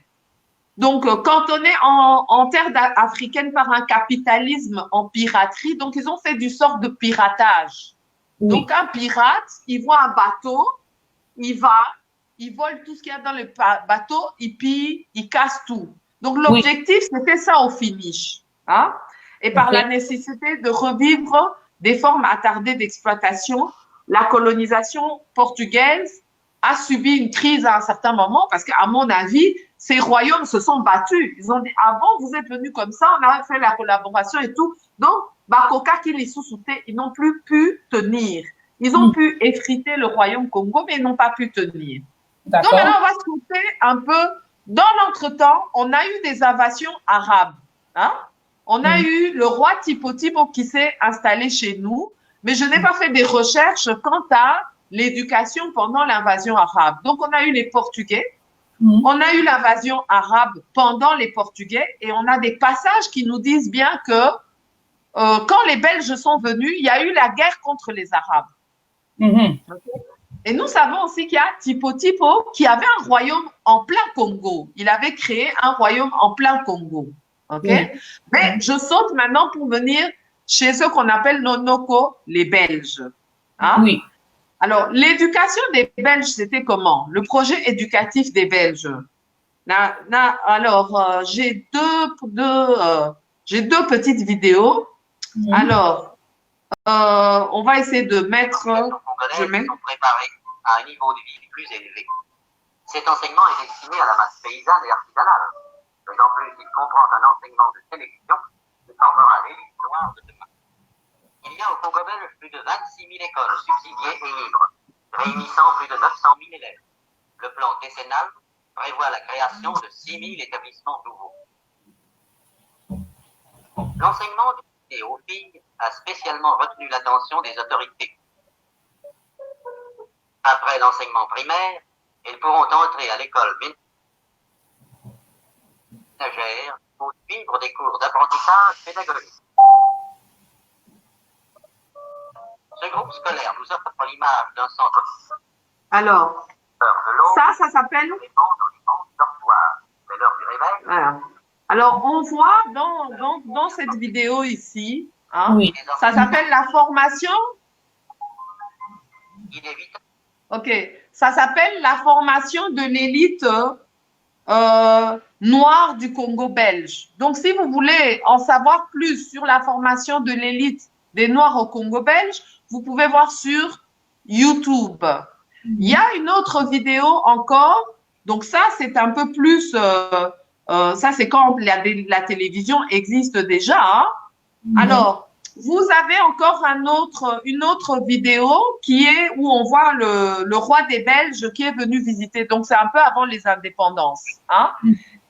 [SPEAKER 2] donc cantonnés en terre africaine par un capitalisme en piraterie. Donc, ils ont fait du sort de piratage.
[SPEAKER 1] Oui.
[SPEAKER 2] Donc, un pirate, il voit un bateau, il vole tout ce qu'il y a dans le bateau, il pille, il casse tout. Donc, l'objectif, c'était ça au finish. Hein? Et par la nécessité de revivre des formes attardées d'exploitation, la colonisation portugaise a subi une crise à un certain moment parce qu'à mon avis, ces royaumes se sont battus. Ils ont dit, avant, vous êtes venus comme ça, on a fait la collaboration et tout. Donc, Bakoka qui les sous-soutait, ils n'ont plus pu tenir. Ils ont pu effriter le royaume Congo, mais ils n'ont pas pu tenir. Donc, maintenant, on va se couper un peu. Dans l'entretemps, on a eu des invasions arabes. Hein? On a eu le roi Tipo Tipo qui s'est installé chez nous, mais je n'ai pas fait des recherches quant à l'éducation pendant l'invasion arabe. Donc, on a eu les Portugais, on a eu l'invasion arabe pendant les Portugais, et on a des passages qui nous disent bien que quand les Belges sont venus, il y a eu la guerre contre les Arabes. Okay? Et nous savons aussi qu'il y a Tipo Tipo qui avait un royaume en plein Congo. Il avait créé un royaume en plein Congo. Okay? Mais je saute maintenant pour venir chez ceux qu'on appelle Nonoko, les Belges. Hein? Oui. Alors, l'éducation des Belges, c'était comment? Le projet éducatif des Belges. Alors, j'ai deux petites vidéos. Alors, on va essayer de mettre…
[SPEAKER 5] sont préparés à un niveau de vie plus élevé. Cet enseignement est destiné à la masse paysanne et artisanale. D'autant plus qu'il comprend un enseignement de sélection qui formera l'élite noire de demain. Il y a au Congo belge plus de 26 000 écoles subsidiées et libres, réunissant plus de 900 000 élèves. Le plan décennal prévoit la création de 6 000 établissements nouveaux. L'enseignement destiné aux filles a spécialement retenu l'attention des autorités. Après l'enseignement primaire, elles pourront entrer à l'école ménagère pour suivre des cours d'apprentissage pédagogique. Ce groupe scolaire nous offre l'image d'un centre.
[SPEAKER 2] Alors, ça s'appelle…
[SPEAKER 5] C'est l'heure du réveil.
[SPEAKER 2] Voilà. Alors, on voit dans cette vidéo ici, hein, ça s'appelle la formation.
[SPEAKER 5] Il est 8
[SPEAKER 2] OK. Ça s'appelle la formation de l'élite noire du Congo belge. Donc, si vous voulez en savoir plus sur la formation de l'élite des Noirs au Congo belge, vous pouvez voir sur YouTube. Il y a une autre vidéo encore. Donc, ça, c'est un peu plus… ça, c'est quand la télévision existe déjà. Hein. Alors, vous avez encore une autre vidéo qui est où on voit le roi des Belges qui est venu visiter. Donc, c'est un peu avant les indépendances. Hein.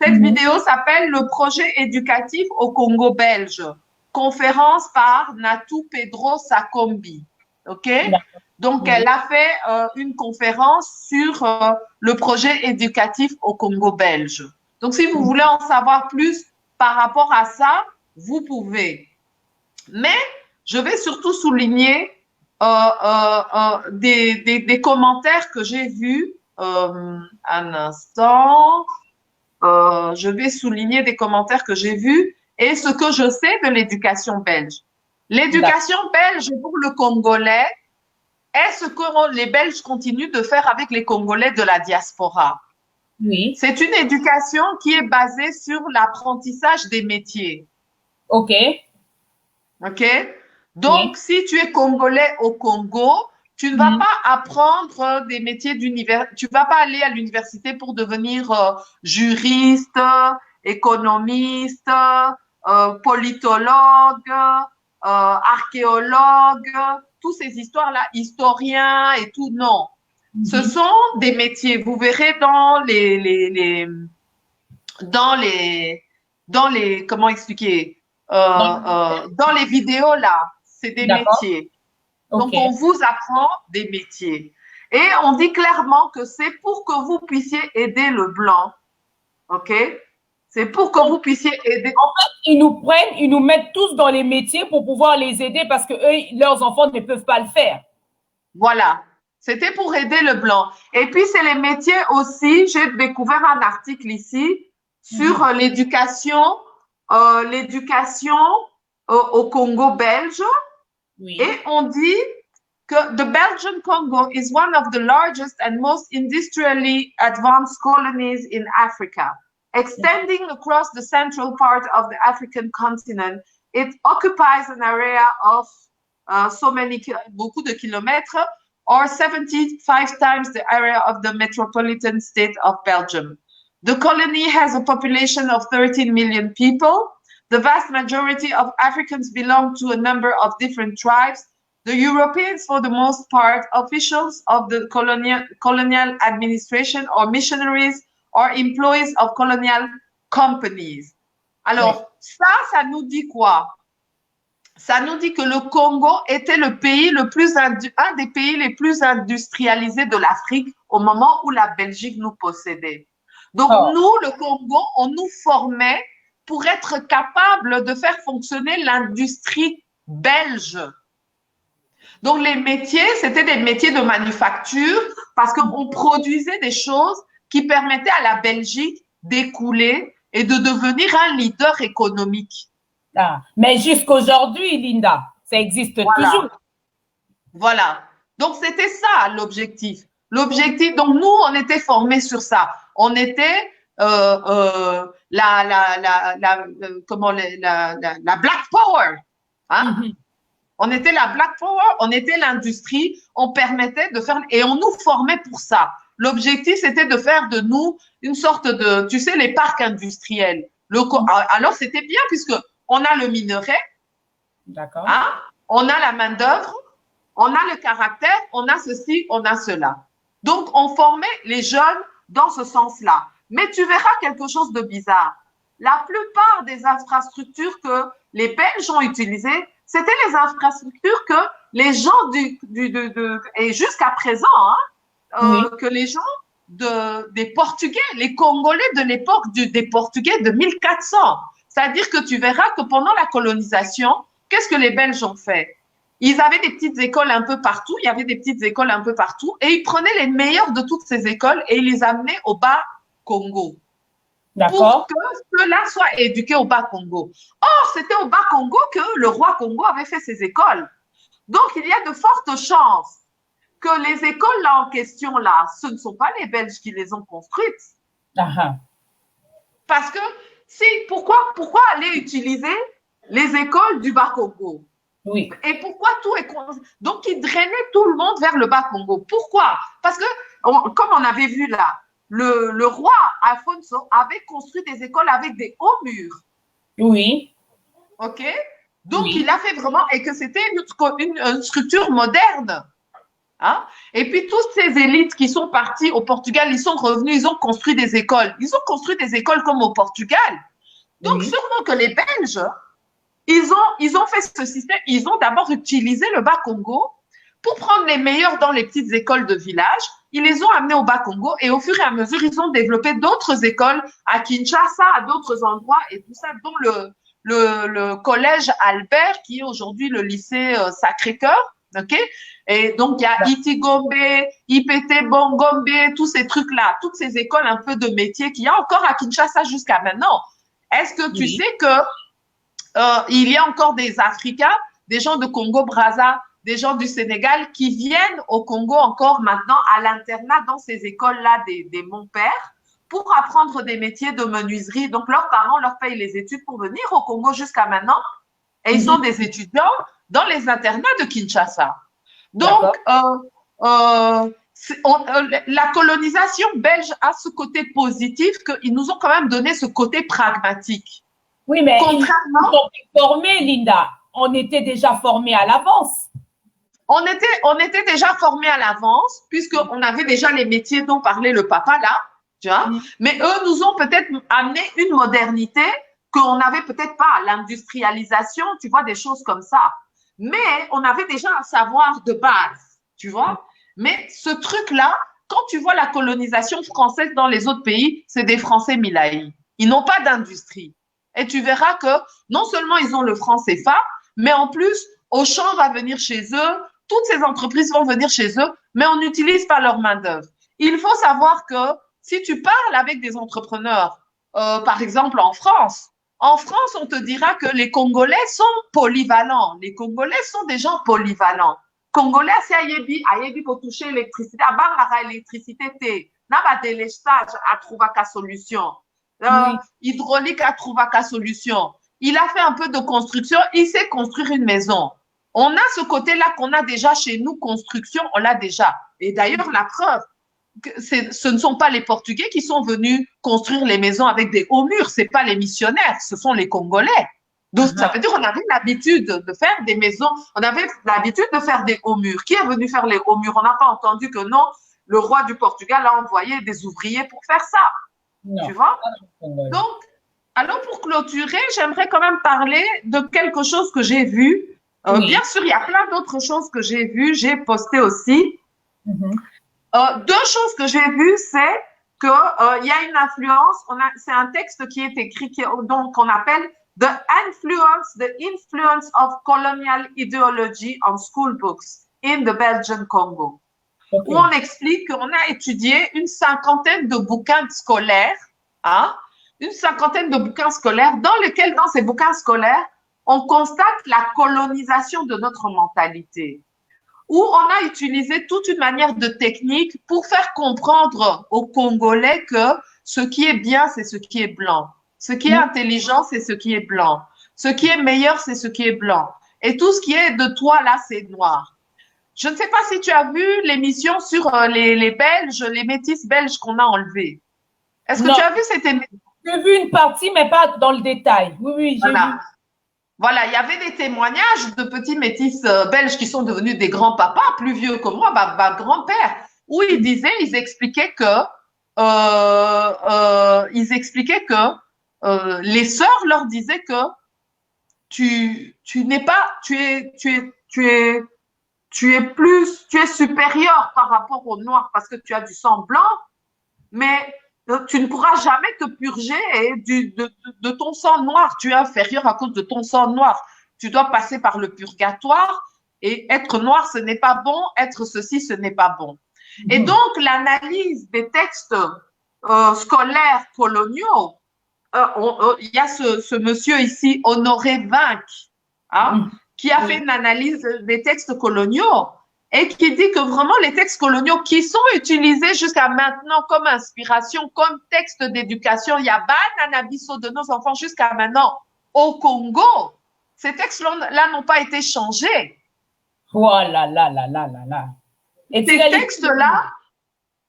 [SPEAKER 2] Cette vidéo s'appelle « Le projet éducatif au Congo belge ». Conférence par Natou Pedro Sakombi. OK? Donc, elle a fait une conférence sur le projet éducatif au Congo belge. Donc, si vous voulez en savoir plus par rapport à ça, vous pouvez. Mais je vais surtout souligner des commentaires que j'ai vus. Un instant. Je vais souligner des commentaires que j'ai vus et ce que je sais de l'éducation belge. L'éducation belge pour le Congolais est ce que les Belges continuent de faire avec les Congolais de la diaspora.
[SPEAKER 1] Oui.
[SPEAKER 2] C'est une éducation qui est basée sur l'apprentissage des métiers.
[SPEAKER 1] OK.
[SPEAKER 2] OK? Donc, si tu es Congolais au Congo, tu ne vas pas apprendre des métiers d'université. Tu ne vas pas aller à l'université pour devenir juriste, économiste, politologue, archéologue, toutes ces histoires-là, historien et tout, non. Ce sont des métiers. Vous verrez dans les comment expliquer, dans les vidéos là, c'est des métiers. Donc, on vous apprend des métiers. Et on dit clairement que c'est pour que vous puissiez aider le blanc. OK? C'est pour que vous puissiez aider.
[SPEAKER 1] En fait, ils nous mettent tous dans les métiers pour pouvoir les aider parce que eux, leurs enfants ne peuvent pas le faire.
[SPEAKER 2] Voilà. C'était pour aider le blanc. Et puis, c'est les métiers aussi. J'ai découvert un article ici. sur l'éducation au Congo belge.
[SPEAKER 1] Oui.
[SPEAKER 2] Et on dit que the Belgian Congo is one of the largest and most industrially advanced colonies in Africa. Extending across the central part of the African continent, it occupies an area of beaucoup de kilomètres, or 75 times the area of the metropolitan state of Belgium. The colony has a population of 13 million people. The vast majority of Africans belong to a number of different tribes. The Europeans, for the most part, officials of the colonial administration or missionaries or employees of colonial companies. Alors, ça nous dit quoi? Ça nous dit que le Congo était un des pays les plus industrialisés de l'Afrique au moment où la Belgique nous possédait. Donc, nous, le Congo, on nous formait pour être capable de faire fonctionner l'industrie belge. Donc, les métiers, c'était des métiers de manufacture parce qu'on produisait des choses qui permettaient à la Belgique d'écouler et de devenir un leader économique.
[SPEAKER 1] Ah, mais jusqu'aujourd'hui, Linda, ça existe toujours.
[SPEAKER 2] Voilà. Donc, c'était ça l'objectif. L'objectif, donc nous, on était formés sur ça. On était la Black Power. Hein? On était la Black Power, on était l'industrie, on permettait de faire, et on nous formait pour ça. L'objectif, c'était de faire de nous une sorte de, tu sais, les parcs industriels. Alors, c'était bien puisque on a le minerai,
[SPEAKER 1] d'accord.
[SPEAKER 2] Hein? On a la main-d'œuvre, on a le caractère, on a ceci, on a cela. Donc, on formait les jeunes dans ce sens-là. Mais tu verras quelque chose de bizarre. La plupart des infrastructures que les Belges ont utilisées, c'était les infrastructures que les gens et jusqu'à présent, hein, que les gens des Portugais, les Congolais de l'époque des Portugais de 1400. C'est-à-dire que tu verras que pendant la colonisation, qu'est-ce que les Belges ont fait? Ils avaient des petites écoles un peu partout, il y avait des petites écoles un peu partout, et ils prenaient les meilleurs de toutes ces écoles et ils les amenaient au Bas-Congo. Pour que ceux-là soient éduqués au Bas-Congo. Or, c'était au Bas-Congo que le roi Congo avait fait ses écoles. Donc, il y a de fortes chances que les écoles là en question, là, ce ne sont pas les Belges qui les ont construites. Parce que, pourquoi aller utiliser les écoles du Bas-Congo?
[SPEAKER 1] Oui.
[SPEAKER 2] Et pourquoi tout est... Donc, ils drainaient tout le monde vers le Bas-Congo. Pourquoi? Parce que, comme on avait vu là, le roi Alfonso avait construit des écoles avec des hauts murs.
[SPEAKER 1] Oui.
[SPEAKER 2] OK? Donc, il a fait vraiment... Et que c'était une structure moderne. Hein? Et puis, toutes ces élites qui sont parties au Portugal, ils sont revenus, ils ont construit des écoles. Ils ont construit des écoles comme au Portugal. Donc, sûrement que les Belges, ils ont fait ce système. Ils ont d'abord utilisé le Bas-Congo pour prendre les meilleurs dans les petites écoles de village. Ils les ont amenés au Bas-Congo et au fur et à mesure, ils ont développé d'autres écoles à Kinshasa, à d'autres endroits et tout ça, dont le collège Albert, qui est aujourd'hui le lycée Sacré-Cœur. OK? Et donc, il y a Itigombe, IPT Bongombe, tous ces trucs-là, toutes ces écoles un peu de métier qu'il y a encore à Kinshasa jusqu'à maintenant. Est-ce que tu sais que il y a encore des Africains, des gens de Congo-Brazza, des gens du Sénégal qui viennent au Congo encore maintenant à l'internat dans ces écoles-là des mon-père pour apprendre des métiers de menuiserie. Donc, leurs parents leur payent les études pour venir au Congo jusqu'à maintenant. Et ils sont des étudiants dans les internats de Kinshasa. Donc, la colonisation belge a ce côté positif qu'ils nous ont quand même donné ce côté pragmatique.
[SPEAKER 1] Oui, mais contrairement, ils sont formés, Linda. On était déjà formés à l'avance.
[SPEAKER 2] On était déjà formés à l'avance, puisqu'on avait déjà les métiers dont parlait le papa là, tu vois. Mais eux nous ont peut-être amené une modernité qu'on n'avait peut-être pas, l'industrialisation, tu vois, des choses comme ça. Mais on avait déjà un savoir de base, tu vois. Mais ce truc-là, quand tu vois la colonisation française dans les autres pays, c'est des Français milaïs. Ils n'ont pas d'industrie. Et tu verras que non seulement ils ont le franc CFA, mais en plus, Auchan va venir chez eux, toutes ces entreprises vont venir chez eux, mais on n'utilise pas leur main-d'œuvre. Il faut savoir que si tu parles avec des entrepreneurs par exemple, en France. En France, on te dira que les Congolais sont polyvalents. Les Congolais sont des gens polyvalents. Congolais, c'est ayebi pour toucher l'électricité. Abangara électricité, n'a pas délestage à trouver qu'à solution.
[SPEAKER 1] Oui.
[SPEAKER 2] Hydraulique à trouver qu'à solution. Il a fait un peu de construction. Il sait construire une maison. On a ce côté-là qu'on a déjà chez nous, construction, on l'a déjà. Et d'ailleurs, la preuve, ce ne sont pas les Portugais qui sont venus construire les maisons avec des hauts murs, ce n'est pas les missionnaires, ce sont les Congolais. Donc, ça veut dire qu'on avait l'habitude de faire des maisons, on avait l'habitude de faire des hauts murs. Qui est venu faire les hauts murs? On n'a pas entendu que non, le roi du Portugal a envoyé des ouvriers pour faire ça.
[SPEAKER 1] Non.
[SPEAKER 2] Tu vois? Donc, alors pour clôturer, j'aimerais quand même parler de quelque chose que j'ai vu.
[SPEAKER 1] Oui.
[SPEAKER 2] Bien sûr, il y a plein d'autres choses que j'ai vues, j'ai posté aussi. Deux choses que j'ai vues, c'est qu'il y a une influence, c'est un texte qui est écrit, donc on appelle the influence of colonial ideology on school books in the Belgian Congo.
[SPEAKER 1] Okay.
[SPEAKER 2] Où on explique qu'on a étudié une cinquantaine de bouquins scolaires, hein, une cinquantaine de bouquins scolaires dans lesquels, dans ces bouquins scolaires, on constate la colonisation de notre mentalité, où on a utilisé toute une manière de technique pour faire comprendre aux Congolais que ce qui est bien, c'est ce qui est blanc. Ce qui est intelligent, c'est ce qui est blanc. Ce qui est meilleur, c'est ce qui est blanc. Et tout ce qui est de toi, là, c'est noir. Je ne sais pas si tu as vu l'émission sur les Belges, les métis belges qu'on a enlevés. Est-ce que tu as vu cette émission?
[SPEAKER 1] J'ai vu une partie, mais pas dans le détail. Oui, j'ai vu.
[SPEAKER 2] Voilà, il y avait des témoignages de petits métis belges qui sont devenus des grands-papas, plus vieux que moi, grand-père, où ils expliquaient que les sœurs leur disaient que tu es supérieur par rapport aux noirs parce que tu as du sang blanc, mais tu ne pourras jamais te purger de ton sang noir. Tu es inférieur à cause de ton sang noir. Tu dois passer par le purgatoire et être noir, ce n'est pas bon. Être ceci, ce n'est pas bon. Et donc, l'analyse des textes scolaires coloniaux, il y a ce monsieur ici, Honoré Vinck, hein, qui a fait une analyse des textes coloniaux et qui dit que vraiment les textes coloniaux qui sont utilisés jusqu'à maintenant comme inspiration, comme texte d'éducation, il y a Nanabiso de nos enfants jusqu'à maintenant au Congo, ces textes-là n'ont pas été changés.
[SPEAKER 1] Oh là là là là là là.
[SPEAKER 2] Et ces textes-là,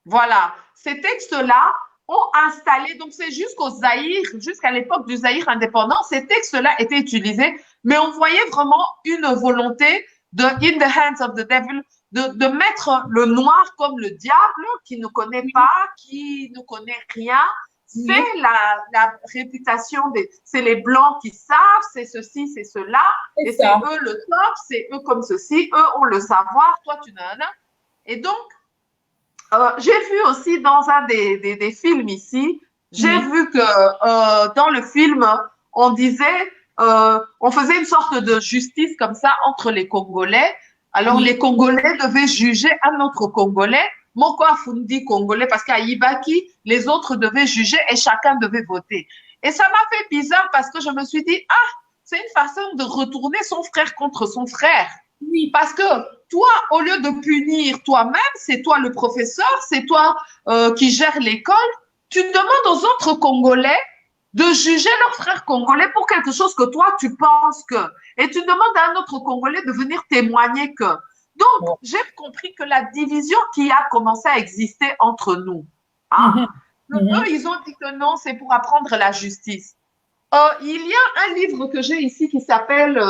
[SPEAKER 2] voilà, ces textes-là ont installé, donc c'est jusqu'au Zaïre, jusqu'à l'époque du Zaïre indépendant, ces textes-là étaient utilisés, mais on voyait vraiment une volonté de in the hands of the devil, de mettre le noir comme le diable qui ne connaît pas, qui ne connaît rien. C'est la réputation c'est les blancs qui savent, c'est ceci, c'est cela, et c'est eux le top, c'est eux comme ceci, eux ont le savoir, toi tu n'en as. Et donc, j'ai vu aussi dans un des films ici, j'ai vu que dans le film, on disait, on faisait une sorte de justice comme ça entre les Congolais. Alors, les Congolais devaient juger un autre Congolais, Moko Afundi Congolais, parce qu'à Ibaki, les autres devaient juger et chacun devait voter. Et ça m'a fait bizarre parce que je me suis dit, c'est une façon de retourner son frère contre son frère. Oui, parce que toi, au lieu de punir toi-même, c'est toi le professeur, c'est toi qui gères l'école, tu demandes aux autres Congolais de juger leurs frères congolais pour quelque chose que toi, tu penses que. Et tu demandes à un autre Congolais de venir témoigner que. Donc, j'ai compris que la division qui a commencé à exister entre nous, hein, eux, ils ont dit que non, c'est pour apprendre la justice. Il y a un livre que j'ai ici qui s'appelle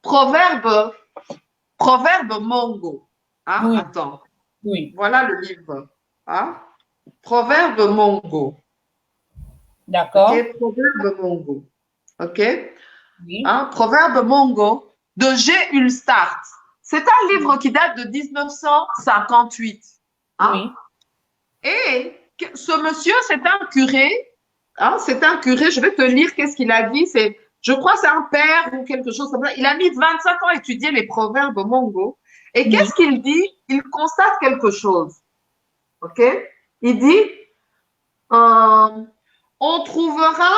[SPEAKER 2] Proverbe Mongo. Hein? Attends. Oui. Voilà le livre. Hein? Proverbe Mongo.
[SPEAKER 1] D'accord.
[SPEAKER 2] Okay? Proverbe Mongo. OK? Oui. Hein? Proverbe Mongo de G. Ulstart. C'est un livre qui date de 1958. Hein? Oui. Et ce monsieur, c'est un curé. Hein? C'est un curé. Je vais te lire qu'est-ce qu'il a dit. Je crois que c'est un père ou quelque chose comme ça. Il a mis 25 ans à étudier les proverbes Mongo. Et qu'est-ce qu'il dit? Il constate quelque chose. OK? Il dit, on trouvera,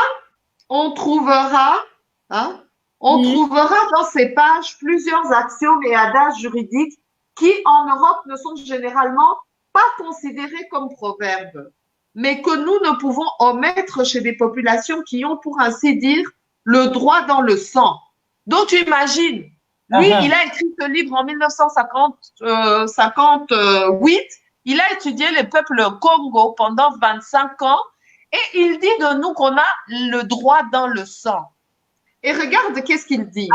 [SPEAKER 2] hein, on trouvera dans ces pages plusieurs axiomes et adages juridiques qui, en Europe, ne sont généralement pas considérés comme proverbes, mais que nous ne pouvons omettre chez des populations qui ont, pour ainsi dire, le droit dans le sang. Donc, tu imagines, lui, il a écrit ce livre en 1958. Il a étudié le peuple Congo pendant 25 ans et il dit de nous qu'on a le droit dans le sang. Et regarde qu'est-ce qu'il dit.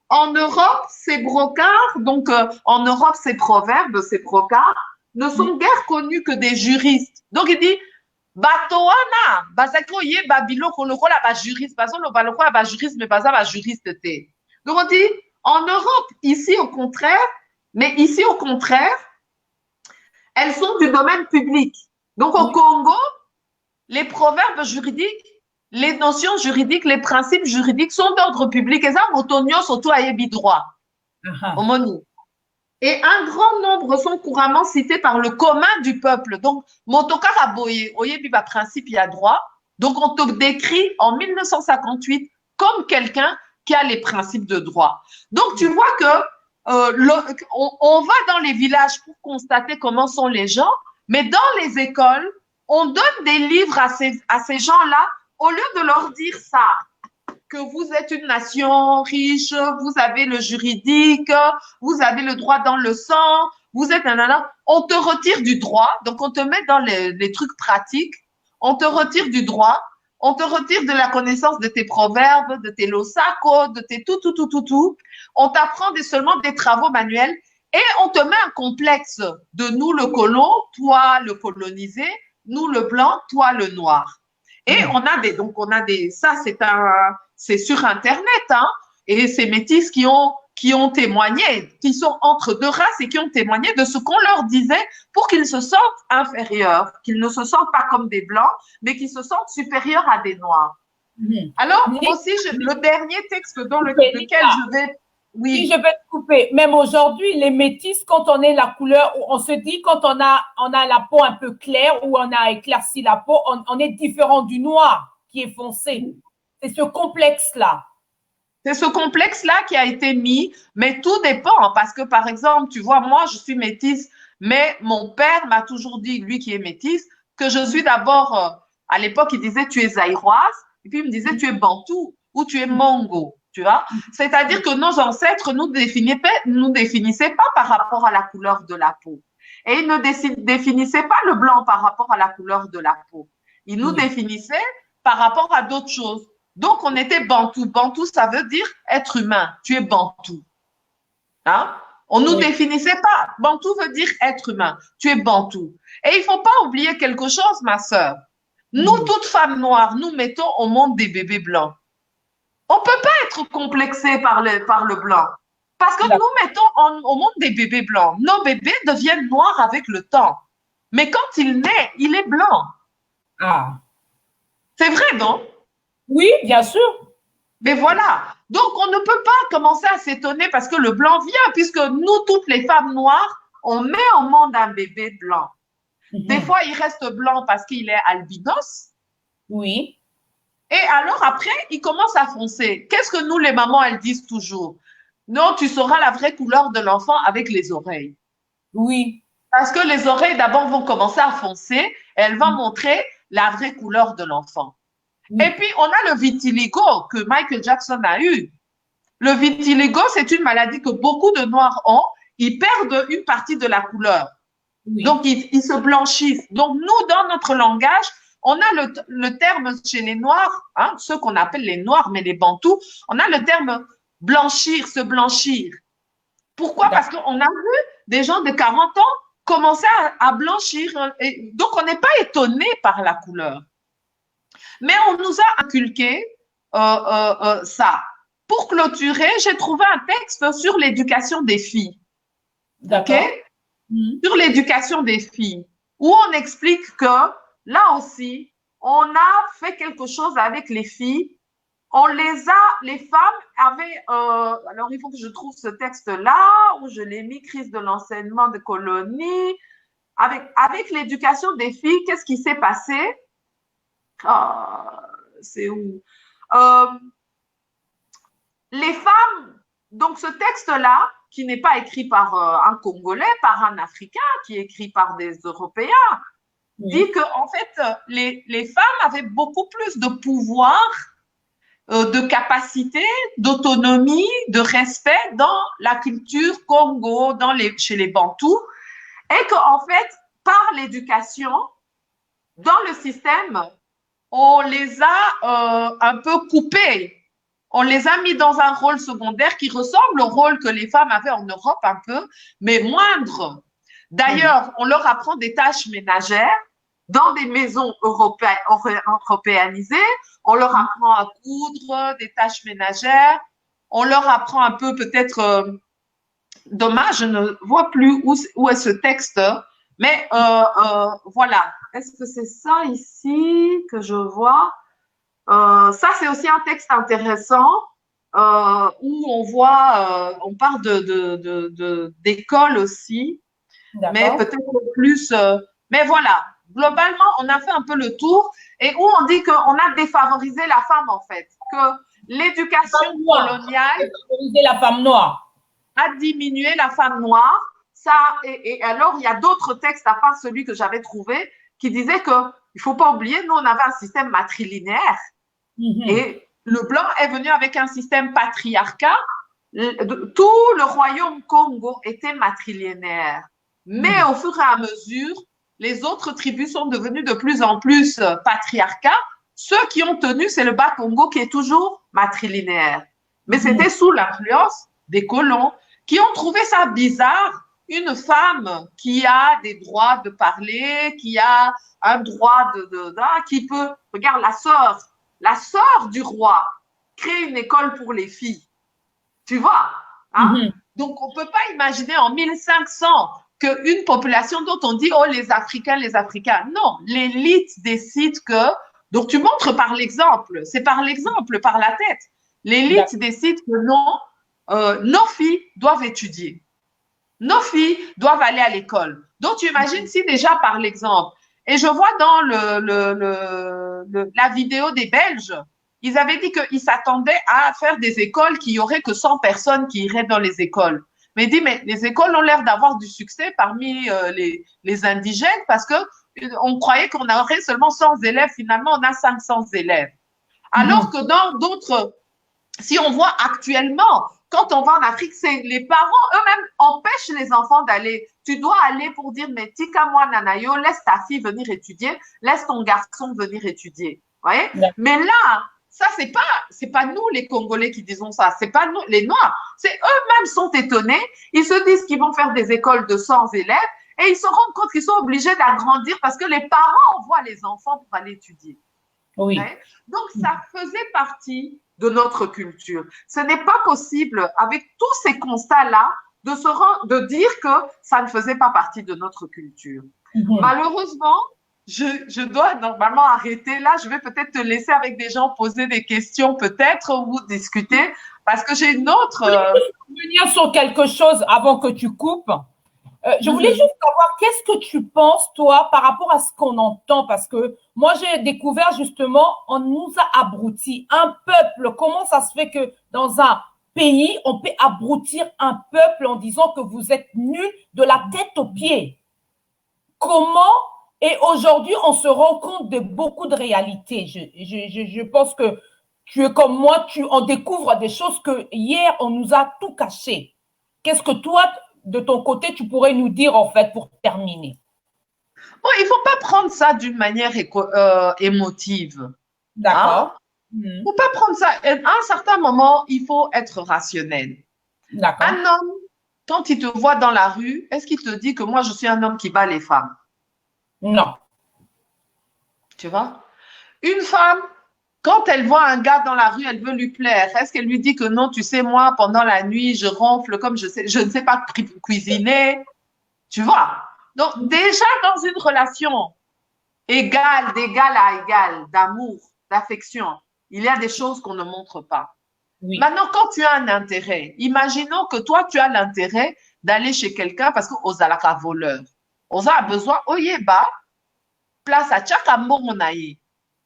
[SPEAKER 2] En Europe, ces brocards, donc en Europe, ces proverbes, ces brocards, ne sont guère connus que des juristes. Donc il dit, Batoana, Basakoye, Babilo, Koloko, la juriste, parce que le la juriste, mais pas ça, la juriste. Donc on dit, en Europe, ici au contraire, elles sont du domaine public. Donc au Congo, les proverbes juridiques, les notions juridiques, les principes juridiques sont d'ordre public. Et ça, Motonio, surtout à Yebi droit. Et un grand nombre sont couramment cités par le commun du peuple. Donc, Motoka Raboye, Oyebi, principe, il y a droit. Donc, on te décrit en 1958 comme quelqu'un qui a les principes de droit. Donc, tu vois que on va dans les villages pour constater comment sont les gens, mais dans les écoles, on donne des livres à ces gens-là au lieu de leur dire ça, que vous êtes une nation riche, vous avez le juridique, vous avez le droit dans le sang, vous êtes on te retire du droit, donc on te met dans les trucs pratiques, on te retire du droit, on te retire de la connaissance de tes proverbes, de tes losako, de tes tout. On t'apprend seulement des travaux manuels et on te met un complexe de nous le colon, toi le colonisé, nous le blanc, toi le noir. Et on a des, ça c'est sur Internet, hein, et ces métis qui ont témoigné, qui sont entre deux races et qui ont témoigné de ce qu'on leur disait pour qu'ils se sentent inférieurs, qu'ils ne se sentent pas comme des blancs, mais qu'ils se sentent supérieurs à des noirs. Alors, aussi, le dernier texte dans lequel je vais...
[SPEAKER 1] Oui, je vais te couper. Même aujourd'hui, les métis, quand on est la couleur, on se dit quand on a la peau un peu claire ou on a éclairci la peau, on est différent du noir qui est foncé. C'est ce complexe-là.
[SPEAKER 2] C'est ce complexe-là qui a été mis, mais tout dépend parce que, par exemple, tu vois, moi, je suis métisse, mais mon père m'a toujours dit, lui qui est métisse, que je suis d'abord, à l'époque, il disait tu es zaïroise, et puis il me disait tu es bantou ou tu es mongo. Tu vois, c'est-à-dire que nos ancêtres nous définissaient pas par rapport à la couleur de la peau. Et ils ne définissaient pas le blanc par rapport à la couleur de la peau. Ils nous définissaient par rapport à d'autres choses. Donc, on était bantou. Bantou, ça veut dire être humain. Tu es bantou. Hein? On ne nous définissait pas. Bantou veut dire être humain. Tu es bantou. Et il ne faut pas oublier quelque chose, ma sœur. Nous, toutes femmes noires, nous mettons au monde des bébés blancs. On ne peut pas être complexé par le blanc. Parce que nous mettons au monde des bébés blancs. Nos bébés deviennent noirs avec le temps. Mais quand il naît, il est blanc.
[SPEAKER 1] Ah.
[SPEAKER 2] C'est vrai, non?
[SPEAKER 1] Oui, bien sûr.
[SPEAKER 2] Mais voilà. Donc, on ne peut pas commencer à s'étonner parce que le blanc vient, puisque nous, toutes les femmes noires, on met au monde un bébé blanc. Des fois, il reste blanc parce qu'il est albinos.
[SPEAKER 1] Oui.
[SPEAKER 2] Et alors, après, il commence à foncer. Qu'est-ce que nous, les mamans, elles disent toujours? Non, tu sauras la vraie couleur de l'enfant avec les oreilles.
[SPEAKER 1] Oui.
[SPEAKER 2] Parce que les oreilles, d'abord, vont commencer à foncer et elles vont montrer la vraie couleur de l'enfant. Et puis, on a le vitiligo que Michael Jackson a eu. Le vitiligo, c'est une maladie que beaucoup de Noirs ont. Ils perdent une partie de la couleur. Donc, ils se blanchissent. Donc, nous, dans notre langage, on a le terme chez les Noirs, hein, ceux qu'on appelle les Noirs, mais les Bantous, on a le terme blanchir, se blanchir. Pourquoi? Parce qu'on a vu des gens de 40 ans commencer à blanchir. Et donc, on n'est pas étonné par la couleur. Mais on nous a inculqué ça. Pour clôturer, j'ai trouvé un texte sur l'éducation des filles.
[SPEAKER 1] D'accord.
[SPEAKER 2] Okay? Sur l'éducation des filles, où on explique que là aussi, on a fait quelque chose avec les filles. Les femmes avaient, alors il faut que je trouve ce texte-là, où je l'ai mis, crise de l'enseignement de colonie. Avec l'éducation des filles, qu'est-ce qui s'est passé? C'est où? Les femmes, donc ce texte-là, qui n'est pas écrit par un Congolais, par un Africain, qui est écrit par des Européens, dit que en fait, les femmes avaient beaucoup plus de pouvoir, de capacité, d'autonomie, de respect dans la culture Congo, chez les Bantous, et qu'en fait, par l'éducation, dans le système, on les a un peu coupées. On les a mis dans un rôle secondaire qui ressemble au rôle que les femmes avaient en Europe un peu, mais moindre. D'ailleurs, on leur apprend des tâches ménagères dans des maisons européanisées. On leur apprend à coudre, des tâches ménagères. On leur apprend un peu peut-être, dommage, je ne vois plus où est ce texte, mais voilà. Est-ce que c'est ça ici que je vois? Ça, c'est aussi un texte intéressant où on voit, on parle d'école aussi, mais peut-être plus. Mais voilà, globalement, on a fait un peu le tour et où on dit qu'on a défavorisé la femme en fait, que l'éducation coloniale
[SPEAKER 1] défavorisé la femme noire,
[SPEAKER 2] a diminué la femme noire. Ça, et alors, il y a d'autres textes à part celui que j'avais trouvé qui disaient que il faut pas oublier, nous, on avait un système matrilinéaire. Et le blanc est venu avec un système patriarcat. Tout le royaume Congo était matrilinéaire. Mais au fur et à mesure, les autres tribus sont devenues de plus en plus patriarcat. Ceux qui ont tenu, c'est le Bas-Congo qui est toujours matrilinéaire. Mais c'était sous l'influence des colons qui ont trouvé ça bizarre. Une femme qui a des droits de parler, qui a un droit qui peut, regarde, la sœur du roi crée une école pour les filles. Tu vois, hein? Donc, on ne peut pas imaginer en 1500 qu'une population dont on dit, oh, les Africains. Non, l'élite décide que, donc tu montres par l'exemple, c'est par l'exemple, par la tête. L'élite décide que non, nos filles doivent étudier. Nos filles doivent aller à l'école. Donc, tu imagines si déjà par l'exemple, et je vois dans la vidéo des Belges, ils avaient dit qu'ils s'attendaient à faire des écoles qui auraient que 100 personnes qui iraient dans les écoles. Mais ils disent, mais les écoles ont l'air d'avoir du succès parmi les indigènes parce que on croyait qu'on aurait seulement 100 élèves. Finalement, on a 500 élèves. Alors que dans d'autres, si on voit actuellement, quand on va en Afrique, c'est les parents eux-mêmes empêchent les enfants d'aller. Tu dois aller pour dire, mais tika moi nanayo, laisse ta fille venir étudier, laisse ton garçon venir étudier. Vous voyez? Mais là, ça, c'est pas nous les Congolais qui disons ça, c'est pas nous les Noirs. C'est eux-mêmes sont étonnés. Ils se disent qu'ils vont faire des écoles de 100 élèves et ils se rendent compte qu'ils sont obligés d'agrandir parce que les parents envoient les enfants pour aller étudier.
[SPEAKER 1] Oui.
[SPEAKER 2] Donc, ça faisait partie de notre culture. Ce n'est pas possible, avec tous ces constats-là, de dire que ça ne faisait pas partie de notre culture. Malheureusement, je dois normalement arrêter là. Je vais peut-être te laisser avec des gens poser des questions peut-être ou discuter parce que j'ai une autre…
[SPEAKER 1] Je vais revenir sur quelque chose avant que tu coupes. Je voulais juste savoir qu'est-ce que tu penses, toi, par rapport à ce qu'on entend, parce que moi, j'ai découvert justement, on nous a abrutis un peuple. Comment ça se fait que dans un pays, on peut abrutir un peuple en disant que vous êtes nuls de la tête aux pieds? Comment? Et aujourd'hui, on se rend compte de beaucoup de réalités. Je pense que tu es comme moi, on découvre des choses que hier, on nous a tout caché. Qu'est-ce que toi, de ton côté, tu pourrais nous dire, en fait, pour terminer?
[SPEAKER 2] Bon, il ne faut pas prendre ça d'une manière émotive.
[SPEAKER 1] D'accord.
[SPEAKER 2] Il ne faut pas prendre ça. À un certain moment, il faut être rationnel.
[SPEAKER 1] D'accord.
[SPEAKER 2] Un homme, quand il te voit dans la rue, est-ce qu'il te dit que moi, je suis un homme qui bat les femmes?
[SPEAKER 1] Non.
[SPEAKER 2] Tu vois? Une femme, quand elle voit un gars dans la rue, elle veut lui plaire. Est-ce qu'elle lui dit que non, tu sais, moi, pendant la nuit, je ronfle comme je ne sais pas cuisiner? Tu vois? Donc, déjà dans une relation égale, d'égal à égal, d'amour, d'affection, il y a des choses qu'on ne montre pas. Oui. Maintenant, quand tu as un intérêt, imaginons que toi, tu as l'intérêt d'aller chez quelqu'un parce que Ozalaka voleur. Oza a besoin, oyeba, place à Tchakambo Monaye.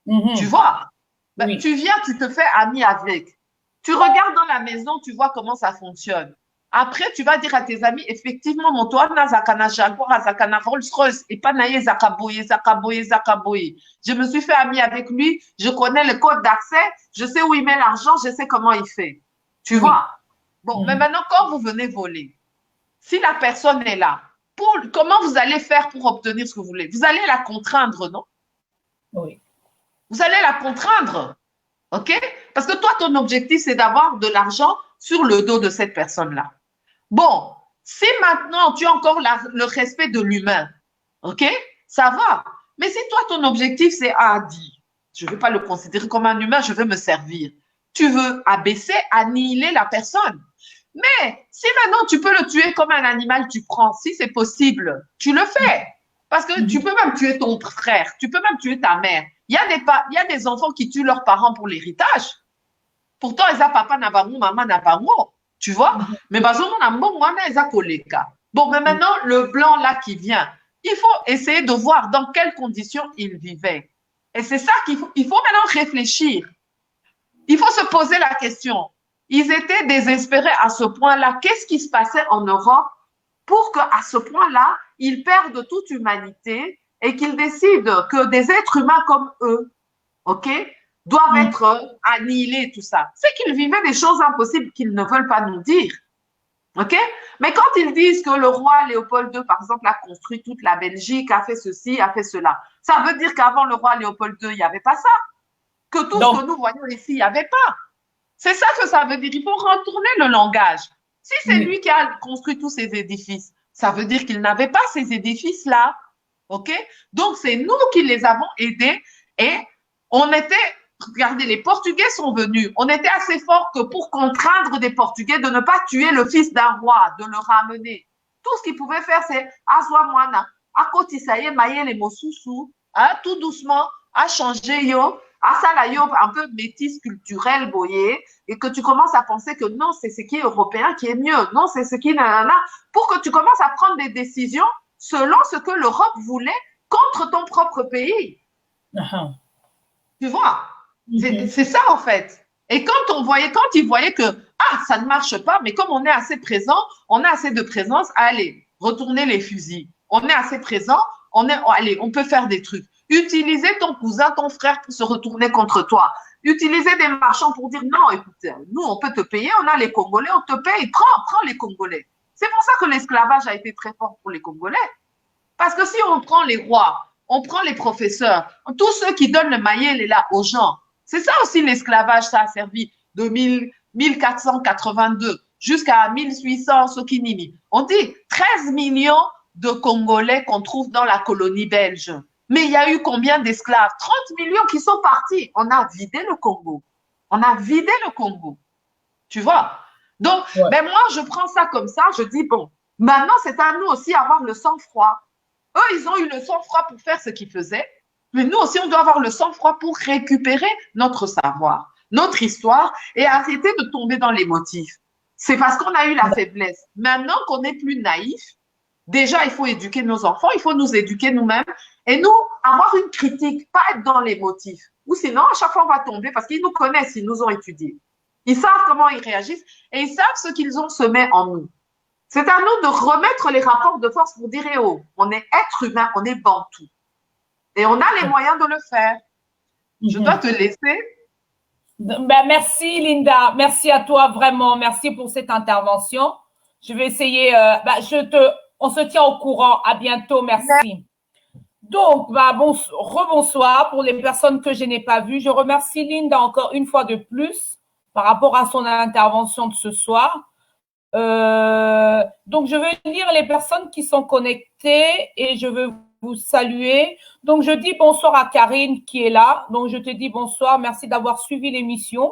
[SPEAKER 2] Tu vois? Ben,
[SPEAKER 1] Oui.
[SPEAKER 2] tu viens, tu te fais ami avec. Tu regardes dans la maison, tu vois comment ça fonctionne. Après, tu vas dire à tes amis, effectivement, mon toit na zakana Jaguar, zakana Rolls-Royce, et pas naïe zakaboye, zakaboye, zakaboye. Je me suis fait ami avec lui, je connais le code d'accès, je sais où il met l'argent, je sais comment il fait. Tu
[SPEAKER 1] Oui.
[SPEAKER 2] vois? Bon, mais maintenant, quand vous venez voler, si la personne est là, comment vous allez faire pour obtenir ce que vous voulez? Vous allez la contraindre, non?
[SPEAKER 1] Oui.
[SPEAKER 2] Vous allez la contraindre. OK? Parce que toi, ton objectif, c'est d'avoir de l'argent sur le dos de cette personne-là. Bon, si maintenant tu as encore le respect de l'humain, OK? Ça va. Mais si toi, ton objectif, c'est dit, je ne vais pas le considérer comme un humain, je veux me servir. Tu veux abaisser, annihiler la personne. Mais si maintenant tu peux le tuer comme un animal, tu prends, si c'est possible, tu le fais. Parce que tu peux même tuer ton frère, tu peux même tuer ta mère. Il y a des enfants qui tuent leurs parents pour l'héritage. Pourtant, ils ont papa n'a pas maman n'a pas tu vois. Mais bon, mais maintenant, le blanc là qui vient, il faut essayer de voir dans quelles conditions il vivait. Et c'est ça qu'il faut. Il faut maintenant réfléchir. Il faut se poser la question. Ils étaient désespérés à ce point-là. Qu'est-ce qui se passait en Europe pour qu'à ce point-là, ils perdent toute humanité et qu'ils décident que des êtres humains comme eux, OK, doivent être annihilés, tout ça. C'est qu'ils vivaient des choses impossibles qu'ils ne veulent pas nous dire. OK? Mais quand ils disent que le roi Léopold II, par exemple, a construit toute la Belgique, a fait ceci, a fait cela, ça veut dire qu'avant le roi Léopold II, il n'y avait pas ça. Que tout ce que nous voyons ici, il n'y avait pas. C'est ça que ça veut dire. Il faut retourner le langage. Si c'est lui qui a construit tous ces édifices, ça veut dire qu'il n'avait pas ces édifices-là. OK? Donc, c'est nous qui les avons aidés et on était, regardez, les Portugais sont venus. On était assez forts que pour contraindre des Portugais de ne pas tuer le fils d'un roi, de le ramener. Tout ce qu'ils pouvaient faire, c'est Azwa Moana, Akotisaye, Maye les Mosusu, tout doucement, à changer yo, à ça yo, un peu métis culturel, boyé, et que tu commences à penser que non, c'est ce qui est européen qui est mieux, non, c'est ce qui est nanana, pour que tu commences à prendre des décisions selon ce que l'Europe voulait contre ton propre pays. Tu vois? C'est ça, en fait. Et quand ils voyaient que, ça ne marche pas, mais comme on est assez présent, on a assez de présence, allez, retournez les fusils. On est assez présent, allez, on peut faire des trucs. Utiliser ton cousin, ton frère pour se retourner contre toi. Utiliser des marchands pour dire, non, écoute, nous, on peut te payer, on a les Congolais, on te paye, prends les Congolais. C'est pour ça que l'esclavage a été très fort pour les Congolais. Parce que si on prend les rois, on prend les professeurs, tous ceux qui donnent le maïel là aux gens, c'est ça aussi l'esclavage, ça a servi de 1482 jusqu'à 1800 Sokinimi. On dit 13 millions de Congolais qu'on trouve dans la colonie belge. Mais il y a eu combien d'esclaves? 30 millions qui sont partis. On a vidé le Congo. On a vidé le Congo. Tu vois? Donc, ben moi, je prends ça comme ça. Je dis, bon, maintenant, c'est à nous aussi d'avoir le sang-froid. Eux, ils ont eu le sang-froid pour faire ce qu'ils faisaient. Mais nous aussi, on doit avoir le sang-froid pour récupérer notre savoir, notre histoire et arrêter de tomber dans les motifs. C'est parce qu'on a eu la faiblesse. Maintenant qu'on est plus naïf, déjà, il faut éduquer nos enfants, il faut nous éduquer nous-mêmes et nous, avoir une critique, pas être dans les motifs. Ou sinon, à chaque fois, on va tomber parce qu'ils nous connaissent, ils nous ont étudiés. Ils savent comment ils réagissent et ils savent ce qu'ils ont semé en nous. C'est à nous de remettre les rapports de force pour dire, on est être humain, on est bantou. Et on a les moyens de le faire. Je dois te laisser.
[SPEAKER 1] Ben, merci, Linda. Merci à toi, vraiment. Merci pour cette intervention. Je vais essayer. On se tient au courant. À bientôt. Merci. Donc, rebonsoir pour les personnes que je n'ai pas vues. Je remercie Linda encore une fois de plus par rapport à son intervention de ce soir. Donc, je vais lire les personnes qui sont connectées et je veux vous saluer. Donc, je dis bonsoir à Karine qui est là. Donc, je te dis bonsoir. Merci d'avoir suivi l'émission.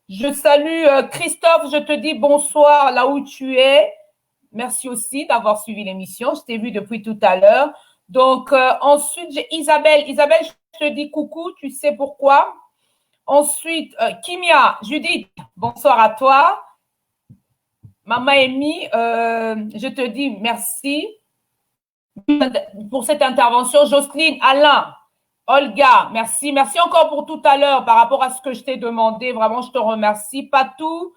[SPEAKER 1] Je salue Christophe. Je te dis bonsoir là où tu es. Merci aussi d'avoir suivi l'émission. Je t'ai vu depuis tout à l'heure. Donc, ensuite, j'ai Isabelle. Isabelle, je te dis coucou. Tu sais pourquoi. Ensuite, Kimia, Judith, bonsoir à toi. Maman Amy, je te dis merci pour cette intervention. Jocelyne, Alain, Olga, merci. Merci encore pour tout à l'heure par rapport à ce que je t'ai demandé. Vraiment, je te remercie. Patou,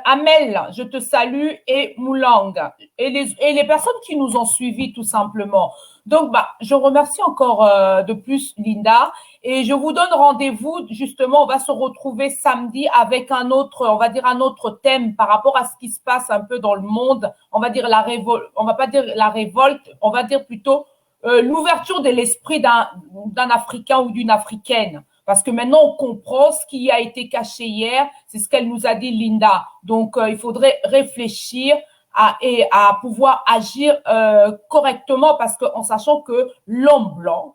[SPEAKER 1] Amel, je te salue et Moulang et les personnes qui nous ont suivis tout simplement. Donc, je remercie encore de plus Linda et je vous donne rendez-vous. Justement, on va se retrouver samedi avec un autre, on va dire un autre thème par rapport à ce qui se passe un peu dans le monde. On va dire la révolte, on va pas dire la révolte, on va dire plutôt l'ouverture de l'esprit d'un Africain ou d'une Africaine. Parce que maintenant, on comprend ce qui a été caché hier. C'est ce qu'elle nous a dit, Linda. Donc, il faudrait réfléchir et à pouvoir agir correctement parce qu'en sachant que l'homme blanc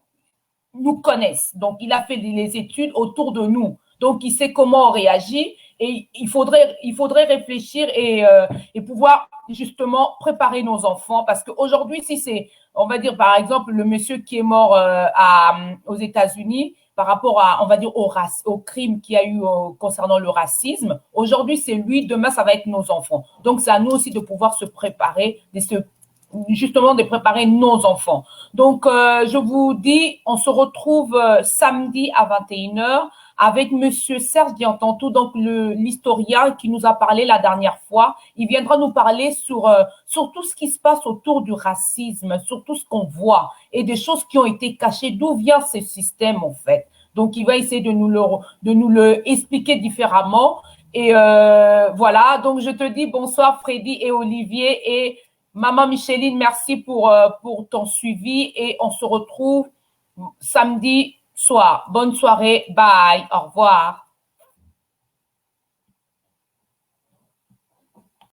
[SPEAKER 1] nous connaisse. Donc, il a fait les études autour de nous. Donc, il sait comment on réagit et il faudrait réfléchir et pouvoir justement préparer nos enfants parce qu'aujourd'hui, si c'est, on va dire par exemple, le monsieur qui est mort aux États-Unis par rapport à, on va dire, au crime qu'il y a eu concernant le racisme, aujourd'hui, c'est lui, demain, ça va être nos enfants. Donc, c'est à nous aussi de pouvoir se préparer, justement de préparer nos enfants. Donc, je vous dis, on se retrouve samedi à 21h avec Monsieur Serge Diantantou, donc l'historien qui nous a parlé la dernière fois. Il viendra nous parler sur tout ce qui se passe autour du racisme, sur tout ce qu'on voit et des choses qui ont été cachées. D'où vient ce système en fait? Donc, il va essayer de nous le expliquer différemment. Et voilà. Donc, je te dis bonsoir Freddy et Olivier et Maman Micheline, merci pour ton suivi et on se retrouve samedi soir. Bonne soirée. Bye. Au revoir.